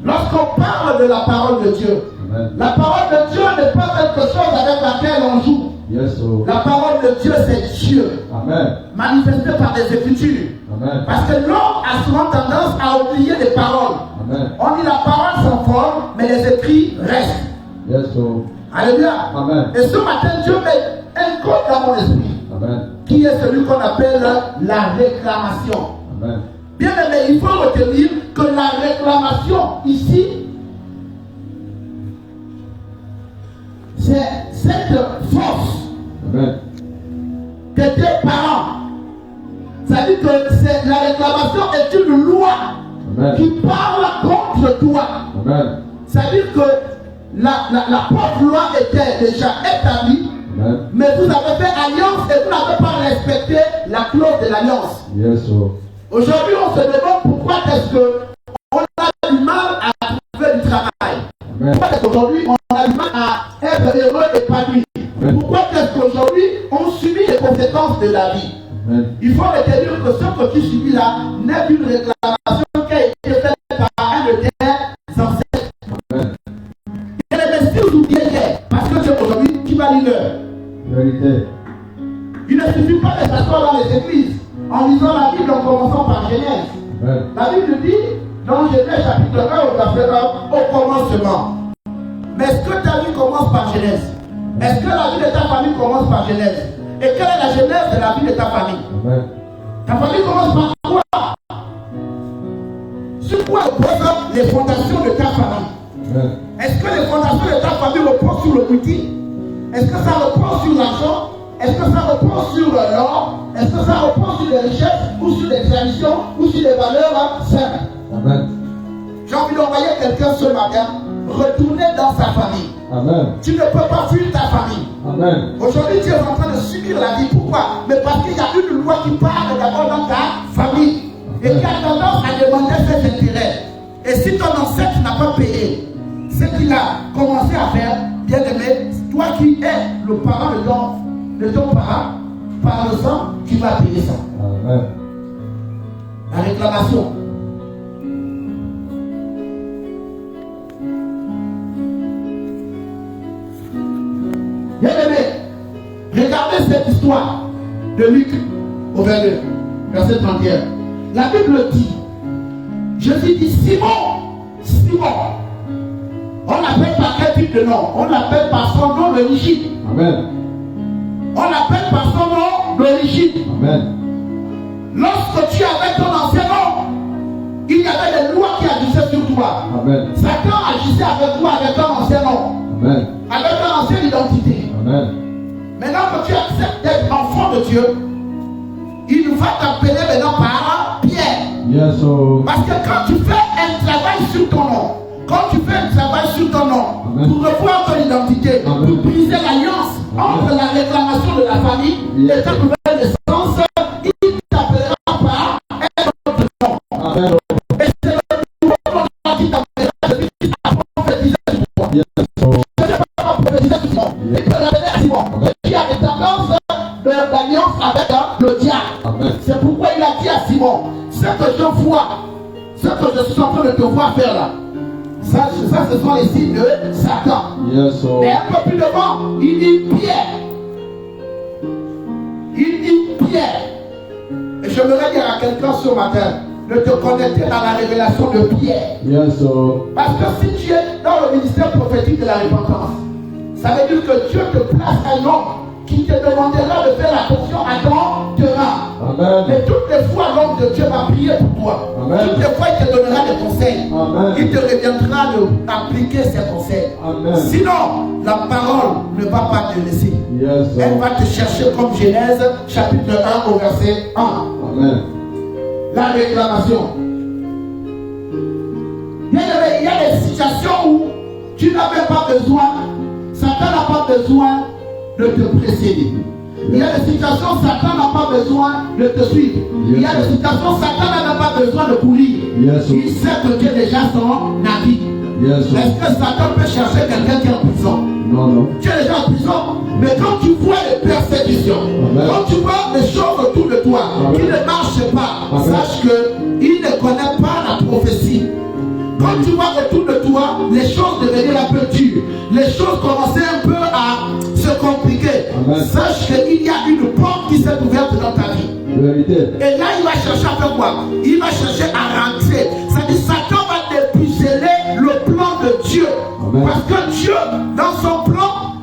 Lorsqu'on parle de la parole de Dieu, Amen. la parole de Dieu n'est pas quelque chose avec laquelle on joue. Yes, oh. La parole de Dieu, c'est Dieu, Amen. manifesté par des Écritures. Amen. Parce que l'homme a souvent tendance à oublier les paroles. Amen. On dit la parole s'envole, mais les écrits restent. Yes, oh. Alléluia. Amen. Et ce matin, Dieu met un code dans mon esprit, Amen. qui est celui qu'on appelle la réclamation. Amen. Bien aimé, il faut retenir que la réclamation ici, c'est cette force Amen. que tes parents, ça dit que la réclamation est une loi Amen. qui parle contre toi. Amen. Ça veut dire que la propre loi était déjà établie, Amen. mais vous avez fait alliance et vous n'avez pas respecté la clause de l'alliance. Yes, oh. Aujourd'hui, on se demande pourquoi est-ce qu'on a du mal à trouver du travail. Amen. Pourquoi est-ce qu'aujourd'hui, on a du mal à être heureux et épanoui. Amen. Pourquoi est-ce qu'aujourd'hui, on subit les conséquences de la vie. Amen. Il faut retenir que ce que tu subis là n'est qu'une réclamation qui a été faite par un de tes ancêtres. Amen. Et les messieurs oubliés, parce que c'est aujourd'hui qui va lire l'heure. Vérité. Il ne suffit pas de s'asseoir dans les églises en lisant la Bible en commençant par Genèse. Amen. La Bible dit dans Genèse chapitre 1 au commencement. Mais est-ce que ta vie commence par Genèse? Est-ce que la vie de ta famille commence par Genèse? Et quelle est la genèse de la vie de ta famille? Amen. Ta famille commence par quoi? Sur quoi reposent les fondations de ta famille? Amen. Est-ce que les fondations de ta famille reposent sur le outil? Est-ce que ça repose sur l'argent? Est-ce que ça repose sur l'or? Est-ce que ça repose sur les richesses ou sur les traditions ou sur les valeurs simples? Amen. J'ai envie d'envoyer quelqu'un ce matin retourner dans sa famille. Amen. Tu ne peux pas fuir ta famille. Amen. Aujourd'hui, tu es en train de subir la vie. Pourquoi? Mais parce qu'il y a une loi qui parle d'abord dans ta famille et qui a tendance à demander ses intérêts. Et si ton ancêtre n'a pas payé ce qu'il a commencé à faire, bien aimé, toi qui es le parent de ton parent, par le sang, tu vas payer ça. Amen. La réclamation. Bien aimé, regardez cette histoire de Luc au verset 31. La Bible dit, Jésus dit Simon. On l'appelle par quel type de nom? On l'appelle par son nom d'origine. Amen. On l'appelle par son nom d'origine. Amen. Lorsque tu avais ton ancien nom, il y avait des lois qui agissaient sur toi. Amen. Satan agissait avec toi avec ton ancien nom, Amen. avec ton ancienne identité. Amen. Maintenant que tu acceptes d'être enfant de Dieu, il va t'appeler maintenant par Pierre. Yes, oh. Parce que quand tu fais un travail sur ton nom, quand tu fais un travail sur ton nom, Amen. pour revoir ton identité, Amen. pour briser l'alliance entre la réclamation de la famille et ta nouvelle naissance, il t'appellera par un autre nom. Amen. Et c'est le nouveau nom qui t'appellera celui qui a prophétisé sur toi. Yes, oh. Je ne peux pas prophétiser sur toi. Il peut l'appeler à Simon, qui a des tendances d'alliance avec le diable. Amen. C'est pourquoi il a dit à Simon, ce que je vois, ce que je suis en train de te voir faire là, ça ce sont les signes de Satan. Yes, oh. Mais un peu plus devant, il dit Pierre. Il dit Pierre. Et je voudrais dire à quelqu'un ce matin de te connecter dans la révélation de Pierre. Yes, oh. Parce que si tu es dans le ministère prophétique de la repentance, ça veut dire que Dieu te place un homme qui te demandera de faire attention à ton terrain. Amen. Et toutes les fois, l'homme de Dieu va prier pour toi. Amen. Toutes les fois, il te donnera des conseils. Amen. Il te reviendra d'appliquer ses conseils. Amen. Sinon, la parole ne va pas te laisser. Yes, Elle Lord. va te chercher comme Genèse, chapitre 1 au verset 1. Amen. La réclamation. Il y a des situations où tu n'as même pas besoin, Satan n'a pas besoin de te précéder. Il y a des situations où Satan n'a pas besoin de te suivre. Il y a des situations où Satan n'a même pas besoin de courir. Yes, Il sait que tu es déjà son ami. Yes, Lord. Est-ce que Satan peut chercher quelqu'un qui est en prison? Non, non. Tu es déjà en prison, mais quand tu vois les persécutions, Amen. quand tu vois les choses autour de toi Amen. qui ne marchent pas, Amen. sache qu'il ne connaît pas la prophétie. Quand tu vois autour de toi les choses devenir un peu dures, les choses commencer un peu à se compliquer, Amen. sache qu'il y a une porte qui s'est ouverte dans ta vie. Vérité. Et là, il va chercher à faire quoi? Il va chercher à rentrer. C'est-à-dire, Satan va dépuceler le plan de Dieu. Amen. Parce que Dieu, dans son plan,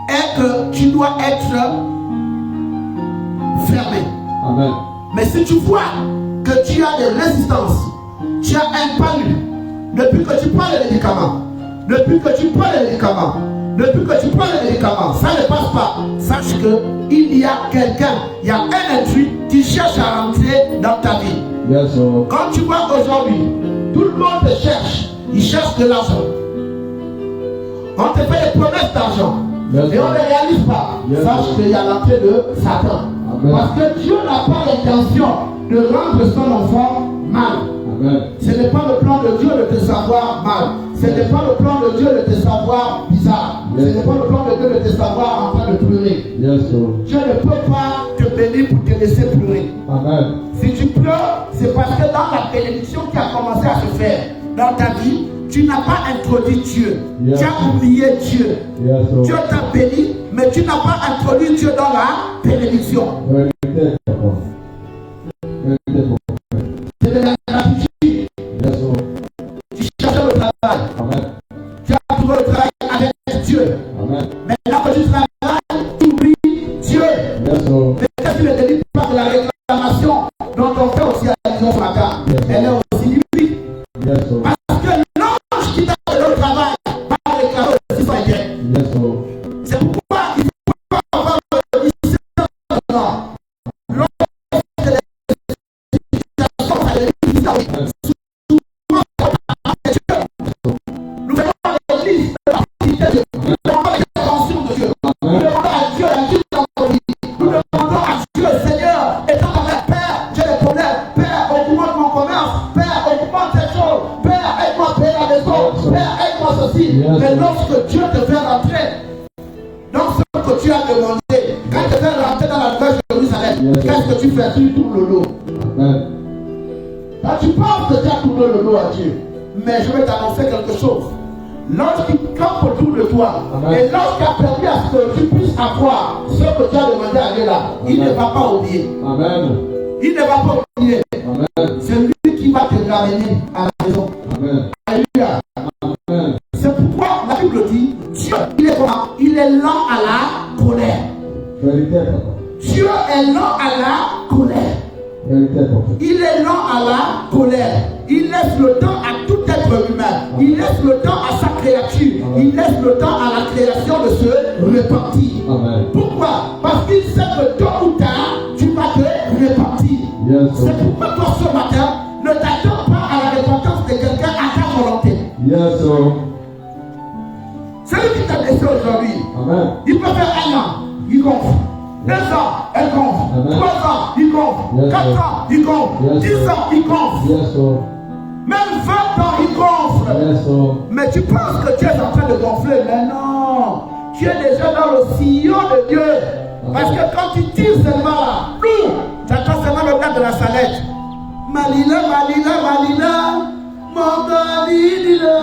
est que tu dois être fermé. Amen. Mais si tu vois que tu as des résistances, tu as un panique, depuis que tu prends les médicaments, depuis que tu prends les médicaments, depuis que tu prends les médicaments, ça ne passe pas. Sache qu'il y a quelqu'un, il y a un intrus qui cherche à rentrer dans ta vie. Yes, Lord. Quand tu vois aujourd'hui, tout le monde te cherche, il cherche de l'argent. On te fait des promesses d'argent, Yes, et on ne Lord. réalise pas. Yes, Sache Lord. qu'il y a l'entrée de Satan. Amen. Parce que Dieu n'a pas l'intention de rendre son enfant mal. Amen. Ce n'est pas le plan de Dieu de te savoir mal. Ce n'est pas le plan de Dieu de te savoir bizarre. Ce Yes. n'est pas le plan de Dieu de te savoir en train de pleurer. Yes, Lord. Dieu ne peut pas te bénir pour te laisser pleurer. Amen. Si tu pleures, c'est parce que dans la bénédiction qui a commencé à se faire dans ta vie, tu n'as pas introduit Dieu. Yes. Tu as oublié Dieu. Yes, Lord. Dieu t'a béni, mais tu n'as pas introduit Dieu dans la bénédiction. Vérité, papa. Vérité, papa. C'est de la gratitude. Yes, Lord. Tu cherches le travail. Amen. Tu as trouvé le travail avec Dieu. Amen. Maintenant que tu travailles, tu oublies Dieu. Yes, Lord. Peut-être que tu ne te dis pas de la réclamation dont on fait aussi à la maison fracas. Elle est aussi biblique. Yes, Lord. Parce que l'ange qui t'a donné le travail va réclamer aussi son bien. Yes, Lord. C'est pourquoi il faut pas avoir le discernement. Lorsque les situations sont difficiles, nous venons à l'église de la fidélité de Dieu. Nous demandons l'intervention de Dieu. Nous demandons à Dieu d'agir dans nos vies. Nous demandons à Dieu, Seigneur, étant donné, Père, j'ai des problèmes. Père, augmente mon commerce. Père, augmente ces choses. Père, aide-moi à payer la maison. Père, aide-moi ceci. Yes. Mais lorsque Dieu te fait rentrer dans ce que tu as demandé, quand tu te fais rentrer dans la nouvelle Jérusalem, Yes. qu'est-ce que tu fais? Tu tournes le dos. Amen. Quand tu penses que tu as tourné le dos à Dieu, mais je vais t'annoncer quelque chose. Lorsqu'il campe autour de toi, Amen. et lorsqu'il a permis à ce que tu puisses avoir ce que tu as demandé à Dieu là, il ne Amen. va pas oublier. Amen. Il ne va pas oublier. Amen. C'est lui qui va te ramener à la maison. Amen. Alléluia. Amen. C'est pourquoi la Bible dit, Dieu, il est comment? Il est lent à la colère. Vérité, papa. Dieu est lent à la colère. Vérité, papa. Il est lent à la colère. Il laisse le temps à tout être humain. Il laisse le temps à sa créature. Il laisse le temps à la création de se repentir. Amen. Pourquoi? Parce qu'il sait que tôt ou tard, tu vas te repentir. Yes, C'est Lord. pourquoi toi ce matin, ne t'attends pas à la repentance de quelqu'un à ta volonté. Yes, Lord. Celui qui t'a blessé aujourd'hui, Amen. il peut faire 1 an, il gonfle. 2 ans, elle gonfle. Amen. 3 ans, il gonfle. Yes, 4 Lord. ans, il gonfle. Yes, 10 Lord. ans, il gonfle. Yes, Lord. Même 20 ans, il gonfle. Yes, Lord. Mais tu penses que tu es en train de gonfler. Mais non. Tu es déjà dans le sillon de Dieu. Parce que quand tu tires seulement là, tu attends seulement le temps de la salette. Malila, Malila, Malila, mon Malila.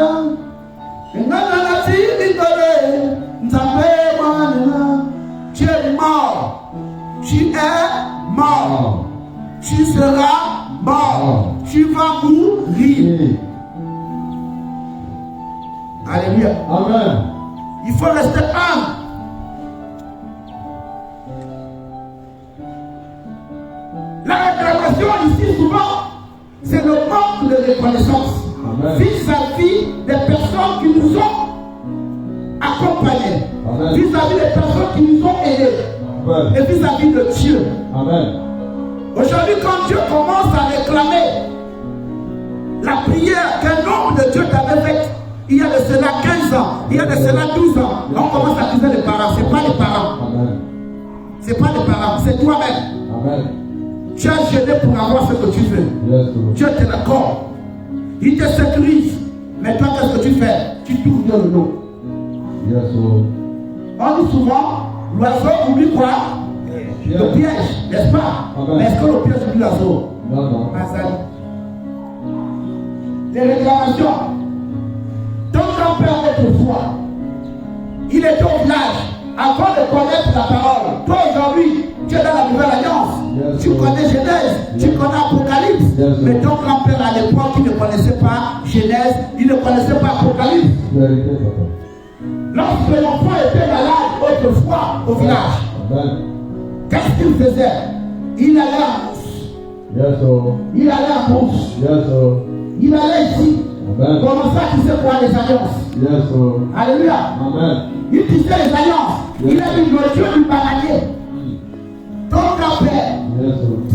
Tu es mort. Tu es mort. Tu seras mort. Tu vas mourir. Oui. Alléluia. Amen. Il faut rester humble. question ici souvent, c'est le manque de reconnaissance vis-à-vis des personnes qui nous ont accompagnés, vis-à-vis des personnes qui nous ont aidés, et vis-à-vis de Dieu. Aujourd'hui, quand Dieu commence à réclamer la prière qu'un homme de Dieu t'avait faite, il y a de cela 15 ans, il y a de cela 12 ans, on commence à accuser les parents. Ce n'est pas les parents. C'est pas les parents, c'est toi-même. Tu as gêné pour avoir ce que tu veux. Dieu te l'accorde. Il te sécurise. Mais toi, qu'est-ce que tu fais? Tu tournes dans le dos. On dit souvent, l'oiseau oublie quoi? Le piège, n'est-ce pas? Mais est-ce que le piège oublie l'oiseau? Non. Les réclamations. Ton grand-père autrefois, il était au village avant de connaître la parole. Toi aujourd'hui, tu es dans la nouvelle alliance. Tu connais Genèse, tu connais Apocalypse. Mais ton grand-père à l'époque, il ne connaissait pas Genèse, il ne connaissait pas Apocalypse. Lorsque l'enfant était malade autrefois au village, qu'est-ce qu'il faisait? Il allait en course. Il allait en course. Il allait ici. Comment ça, tu sais quoi, les alliances? Alléluia. Il disait les alliances. Il a dit le Dieu du bananier. Ton grand-père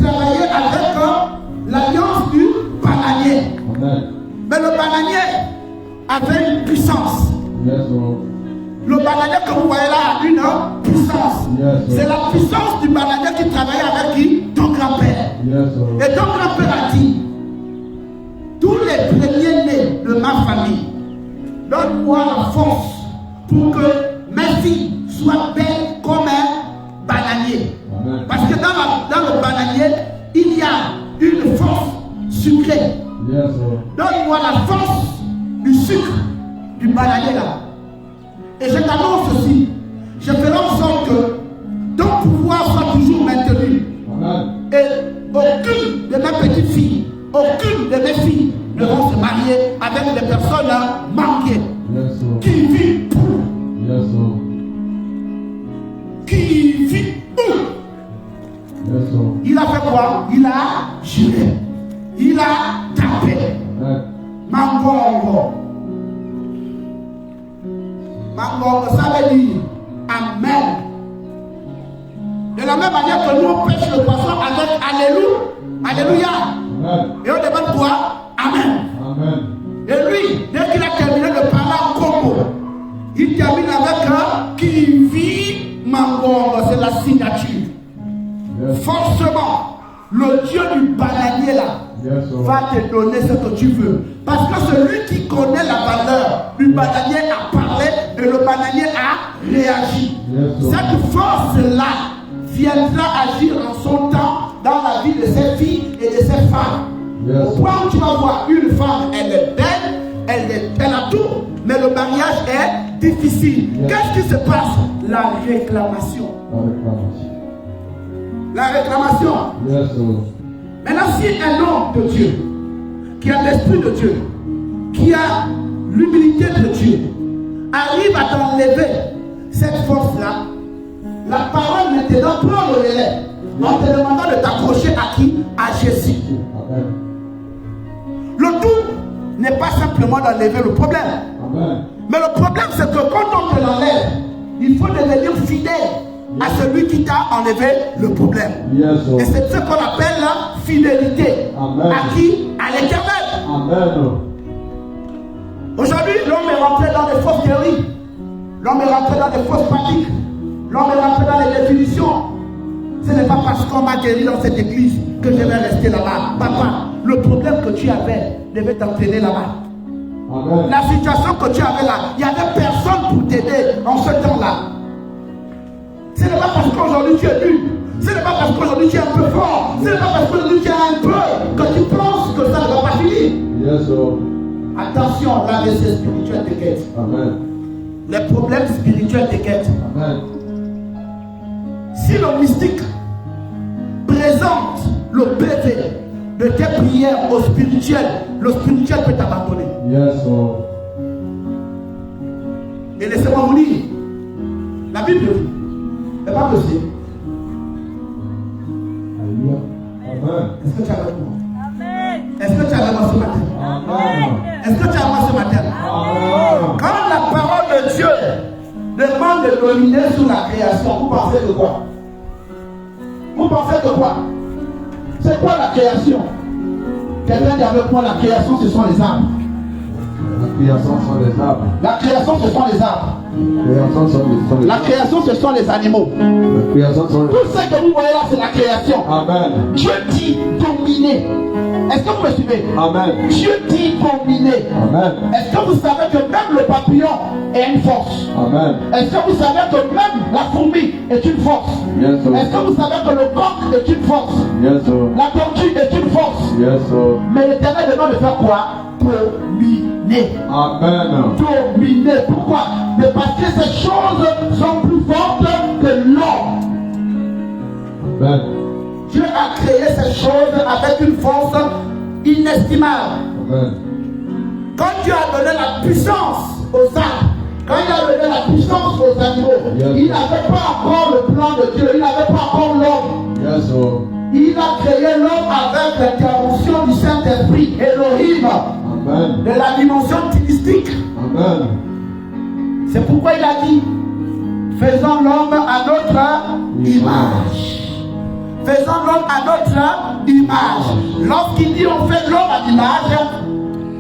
travaillait avec l'alliance du bananier. Mais le bananier avait une puissance. Le bananier que vous voyez là a une puissance. C'est la puissance du bananier qui travaillait avec qui? Ton grand-père. Et ton grand-père a dit, tous les premiers-nés de ma famille, donne-moi la force pour que mes filles soient belles comme un bananier. Parce que dans le bananier, il y a une force sucrée. Donne-moi la force du sucre du bananier là. Et je t'annonce ceci, je ferai en sorte que ton pouvoir soit toujours maintenu. Et aucune de mes petites filles, aucune de mes filles ne vont se marier avec des personnes manquées. Qui vit où? Qui vit où? Il a fait quoi? Il a juré. Il a tapé. Mangongo. Mangongo, ça veut dire Amen. De la même manière que nous on pêche le poisson avec Alléluia. Alléluia. Et on demande quoi? Amen. Et lui, dès qu'il a terminé de parler en Congo, il termine avec un qui vit Mangongo, c'est la signature. Forcément, le Dieu du bananier là va te donner ce que tu veux. Parce que celui qui connaît la valeur du bananier a parlé et le bananier a réagi. Cette force-là viendra agir en son temps dans la vie de ses filles et de ses femmes. Au point où tu vas voir une femme, elle est belle, elle a tout, mais le mariage est difficile. Qu'est-ce qui se passe? La réclamation. La réclamation. Maintenant, si un homme de Dieu, qui a l'esprit de Dieu, qui a l'humilité de Dieu, arrive à t'enlever cette force-là, la parole ne te donne pas le relais en te demandant de t'accrocher à qui? À Jésus. Le tout n'est pas simplement d'enlever le problème. Mais le problème, c'est que quand on te l'enlève, il faut devenir fidèle à celui qui t'a enlevé le problème. Et c'est ce qu'on appelle la fidélité. À qui? À l'Éternel. Aujourd'hui, l'homme est rentré dans des fausses théories. L'homme est rentré dans des fausses pratiques. L'homme est rentré dans les définitions. Ce n'est pas parce qu'on m'a guéri dans cette église que je vais rester là-bas. Papa, le problème que tu avais devait t'entraîner là-bas. La situation que tu avais là, il n'y avait personne pour t'aider en ce temps-là. Ce n'est pas parce qu'aujourd'hui tu es nul. Ce n'est pas parce qu'aujourd'hui tu es un peu fort. Ce n'est pas parce qu'aujourd'hui tu es un peu que tu penses que ça ne va pas finir. Attention, la l'AVC spirituelle te guette. Les problèmes spirituels te guettent. Si le mystique présente le PV de tes prières au spirituel, le spirituel peut t'abandonner. Et laissez-moi vous dire, la Bible n'est pas possible. Amen. Est-ce que tu as avec moi? Est-ce que tu as avec moi ce matin? Amen. Est-ce que tu as avec moi ce matin? Amen. Quand la parole de Dieu demande de dominer sur la création, vous pensez de quoi? Vous pensez de quoi? C'est quoi la création? Quelqu'un dit avec moi, la création ce sont les arbres. La création sont les arbres. La création ce sont les arbres. La création sont La création les ce sont les animaux. La création sont les Tout ce que vous voyez là, c'est la création. Amen. Dieu dit dominer. Est-ce que vous me suivez? Amen. Dieu dit dominer. Amen. Est-ce que vous savez que même le papillon est une force? Amen. Est-ce que vous savez que même la fourmi est une force? Yes, sir. Est-ce que vous savez que le coq est une force? Yes, sir. La tortue est une force? Yes, sir. Mais l'Éternel demande de faire quoi? Dominer. Amen. Dominer. Pourquoi? Mais parce que ces choses sont plus fortes que l'homme. Amen. Dieu a créé ces choses avec une force inestimable. Amen. Quand Dieu a donné la puissance aux arbres, quand il a donné la puissance aux animaux, Yes. il n'avait pas encore le plan de Dieu, il n'avait pas encore l'homme. Yes, sir. Il a créé l'homme avec l'intervention du Saint-Esprit, Elohim, Amen. de la dimension stylistique. Amen. C'est pourquoi il a dit, faisons l'homme à notre image. Faisons l'homme à notre image. Lorsqu'il dit on fait l'homme à l'image,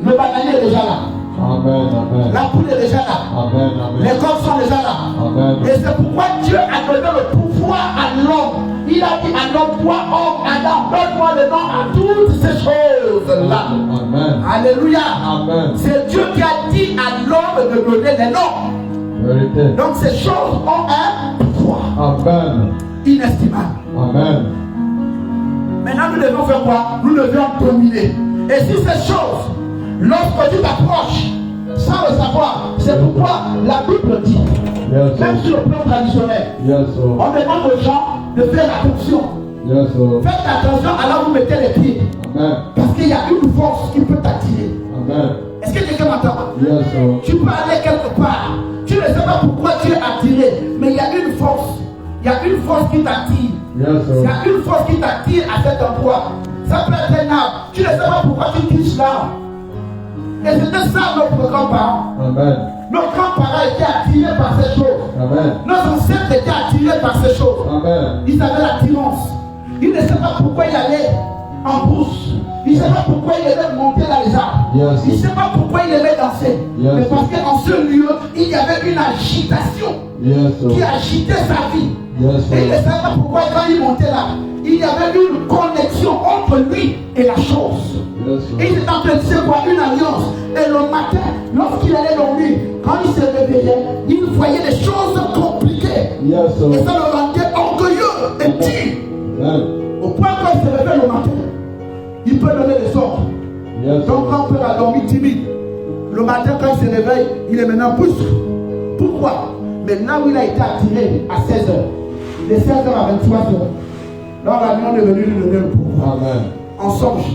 le bananier est déjà là. Amen. Amen. La poule est déjà là. Amen. Les Amen. corps sont déjà là. Amen. Et c'est pourquoi Dieu a donné le pouvoir à l'homme. Il a dit à l'homme, toi, homme, Adam, donne-moi le nom à toutes ces choses-là. Amen. Alléluia. Amen. C'est Dieu qui a dit à l'homme de donner les noms. Vérité. Donc ces choses ont un pouvoir Amen. inestimable. Amen. Maintenant, nous devons faire quoi? Nous devons dominer. Et si ces choses, lorsque tu t'approches, sans le savoir, c'est pourquoi la Bible dit, Yes, même sir. sur le plan traditionnel, Yes, sir. on demande aux gens de faire attention. Yes, sir. Faites attention à là où vous mettez les pieds. Amen. Parce qu'il y a une force qui peut t'attirer. Amen. Est-ce que quelqu'un m'entend? Yes, sir. Tu peux aller quelque part. Tu ne sais pas pourquoi tu es attiré. Mais il y a une force. Il y a une force qui t'attire. Yes, Il y sir. a une force qui t'attire à cet endroit. Ça peut être un arbre. Tu ne sais pas pourquoi tu touches là. Et c'était ça notre grand-parent. Amen. Nos grands-parents étaient attirés par ces choses. Amen. Nos ancêtres étaient attirés par ces choses. Amen. Ils avaient l'attirance. Ils ne savaient pas pourquoi ils allaient en brousse. Ils ne savaient pas pourquoi ils aimaient monter dans les arbres. Yes. Ils ne savaient pas pourquoi ils aimaient danser. Yes. Mais parce qu'en ce lieu, il y avait une agitation Yes, qui sir. agitait sa vie. Yes, Et il ne sir. savait pas pourquoi quand il montait là, il y avait une connexion entre lui et la chose. Yes, Et il sir. était en train de se voir une alliance. Et le matin, lorsqu'il allait dormir, quand il se réveillait, il voyait des choses compliquées. Yes, Et sir. ça le rendait orgueilleux et timide. Amen. Au point quand il se réveille le matin, il peut donner des ordres. Yes, Donc quand sir. on peut a dormi timide, le matin quand il se réveille, il est maintenant brusque. Pourquoi? Mais là où il a été attiré à 16h, de 16h à 23h, dans la nuit on est venu lui donner le pouvoir. Amen. En songe.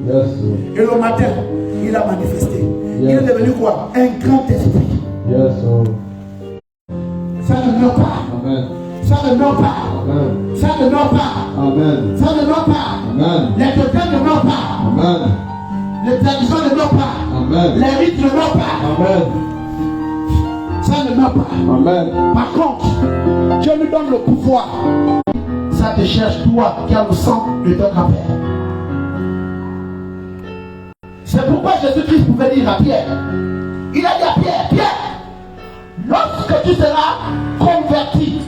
Yes, sir. Et le matin, il a manifesté. Il Yes. est devenu quoi? Un grand esprit. Yes, sir. Ça ne meurt pas. Amen. Ça ne meurt pas. Amen. Ça ne meurt pas. Amen. Ça ne meurt pas. Amen. Les totems ne meurent pas. Amen. Les traditions ne meurent pas. Amen. Les rites ne meurent pas. Amen. Ça ne meurt pas. Amen. Par contre, Dieu nous donne le pouvoir. Ça te cherche toi qui as le sang de ton grand-père. C'est pourquoi Jésus-Christ pouvait dire à Pierre, il a dit à Pierre, Pierre, lorsque tu seras converti,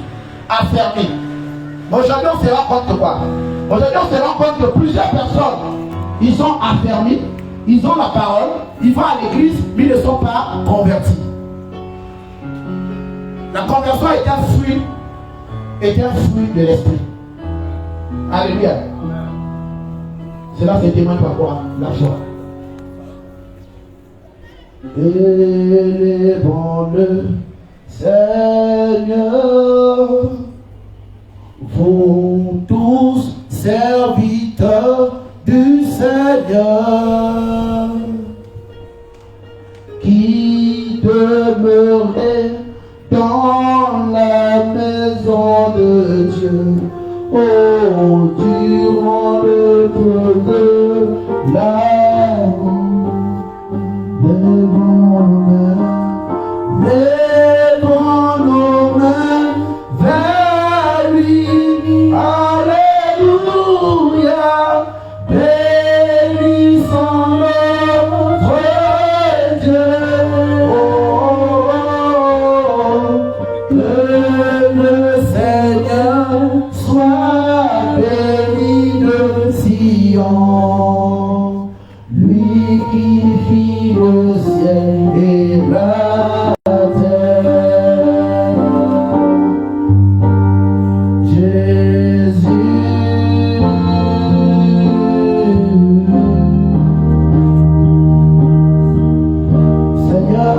affermi. Aujourd'hui on se rend compte de quoi? Aujourd'hui on se rend compte que plusieurs personnes, ils sont affermis, ils ont la parole, ils vont à l'église, mais ils ne sont pas convertis. La conversion est un fruit de l'esprit. Alléluia. Cela se témoigne par quoi? La joie. Élevons-le, Seigneur, vous tous serviteurs du Seigneur, qui demeurez dans la maison de Dieu. Oh, durant le feu de l'amour, lèvons nos mains vers lui. Alléluia, bénissons notre Dieu. Oh, que le Seigneur soit béni de Sion, lui qui fit le ciel et la terre. Jésus, Seigneur,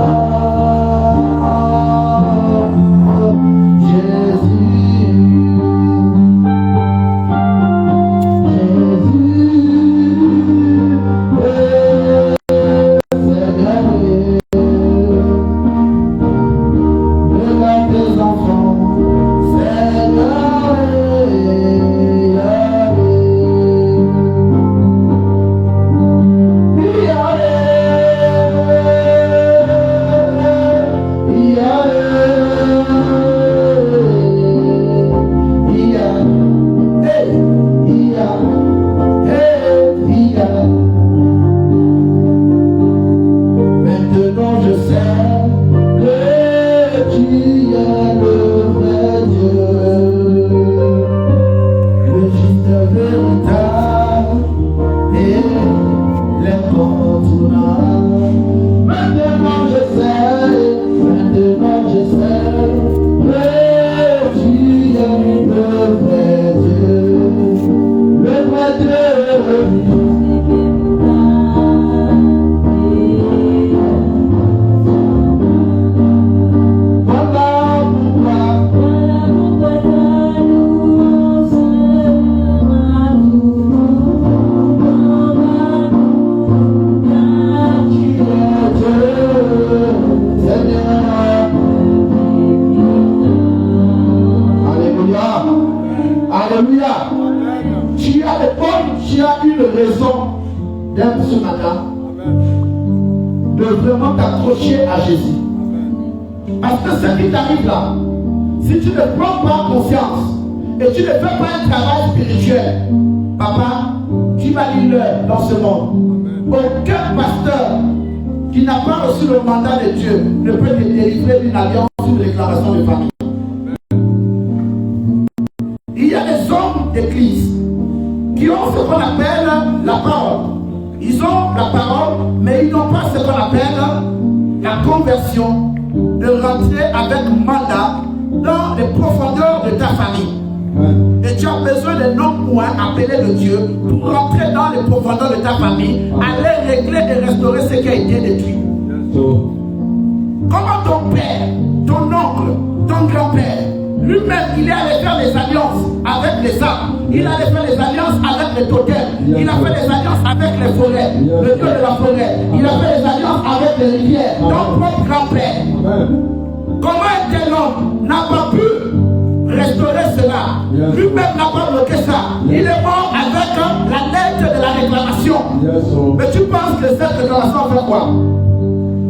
mais tu penses que cette réclamation fait quoi?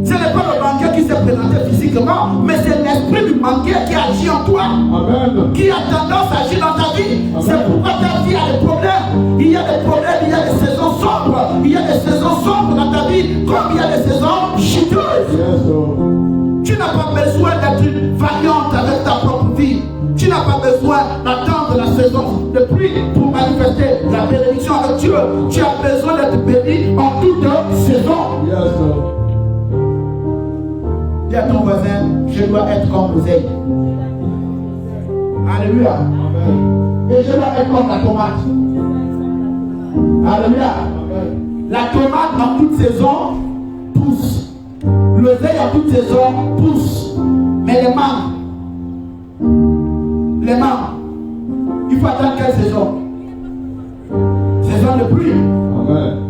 Ce n'est pas le banquier qui s'est présenté physiquement, mais c'est l'esprit du banquier qui agit en toi. Amen. Qui a tendance à agir dans ta vie. C'est pourquoi ta vie a des problèmes. Il y a des problèmes, il y a des saisons sombres. Il y a des saisons sombres dans ta vie, comme il y a des saisons chuteuses. Tu n'as pas besoin d'être variante avec ta propre vie. Tu n'as pas besoin d'attendre la saison de pluie pour manifester la bénédiction avec Dieu. Tu as besoin d'être béni en toute saison. Dis à ton voisin, je dois être comme l'oseille. Alléluia. Et je dois être comme la tomate. Alléluia. La tomate en toute saison pousse. L'oseille en toute saison pousse. Mais les mangues, il faut attendre quelle saison? Saison de pluie.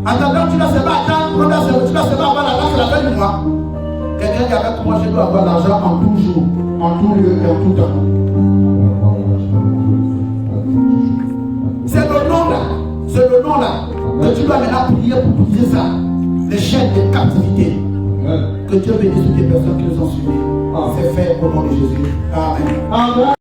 Attends, tu dois seulement attendre, tu dois seulement avoir l'argent sur la fin du mois. Quelqu'un qui avec moi, je dois avoir l'argent en tout jour, en tout lieu et en tout temps. prié pour briser ça. Les chaînes de captivité. Que Dieu bénisse toutes les personnes qui nous ont suivis. C'est fait au nom de Jésus. Amen.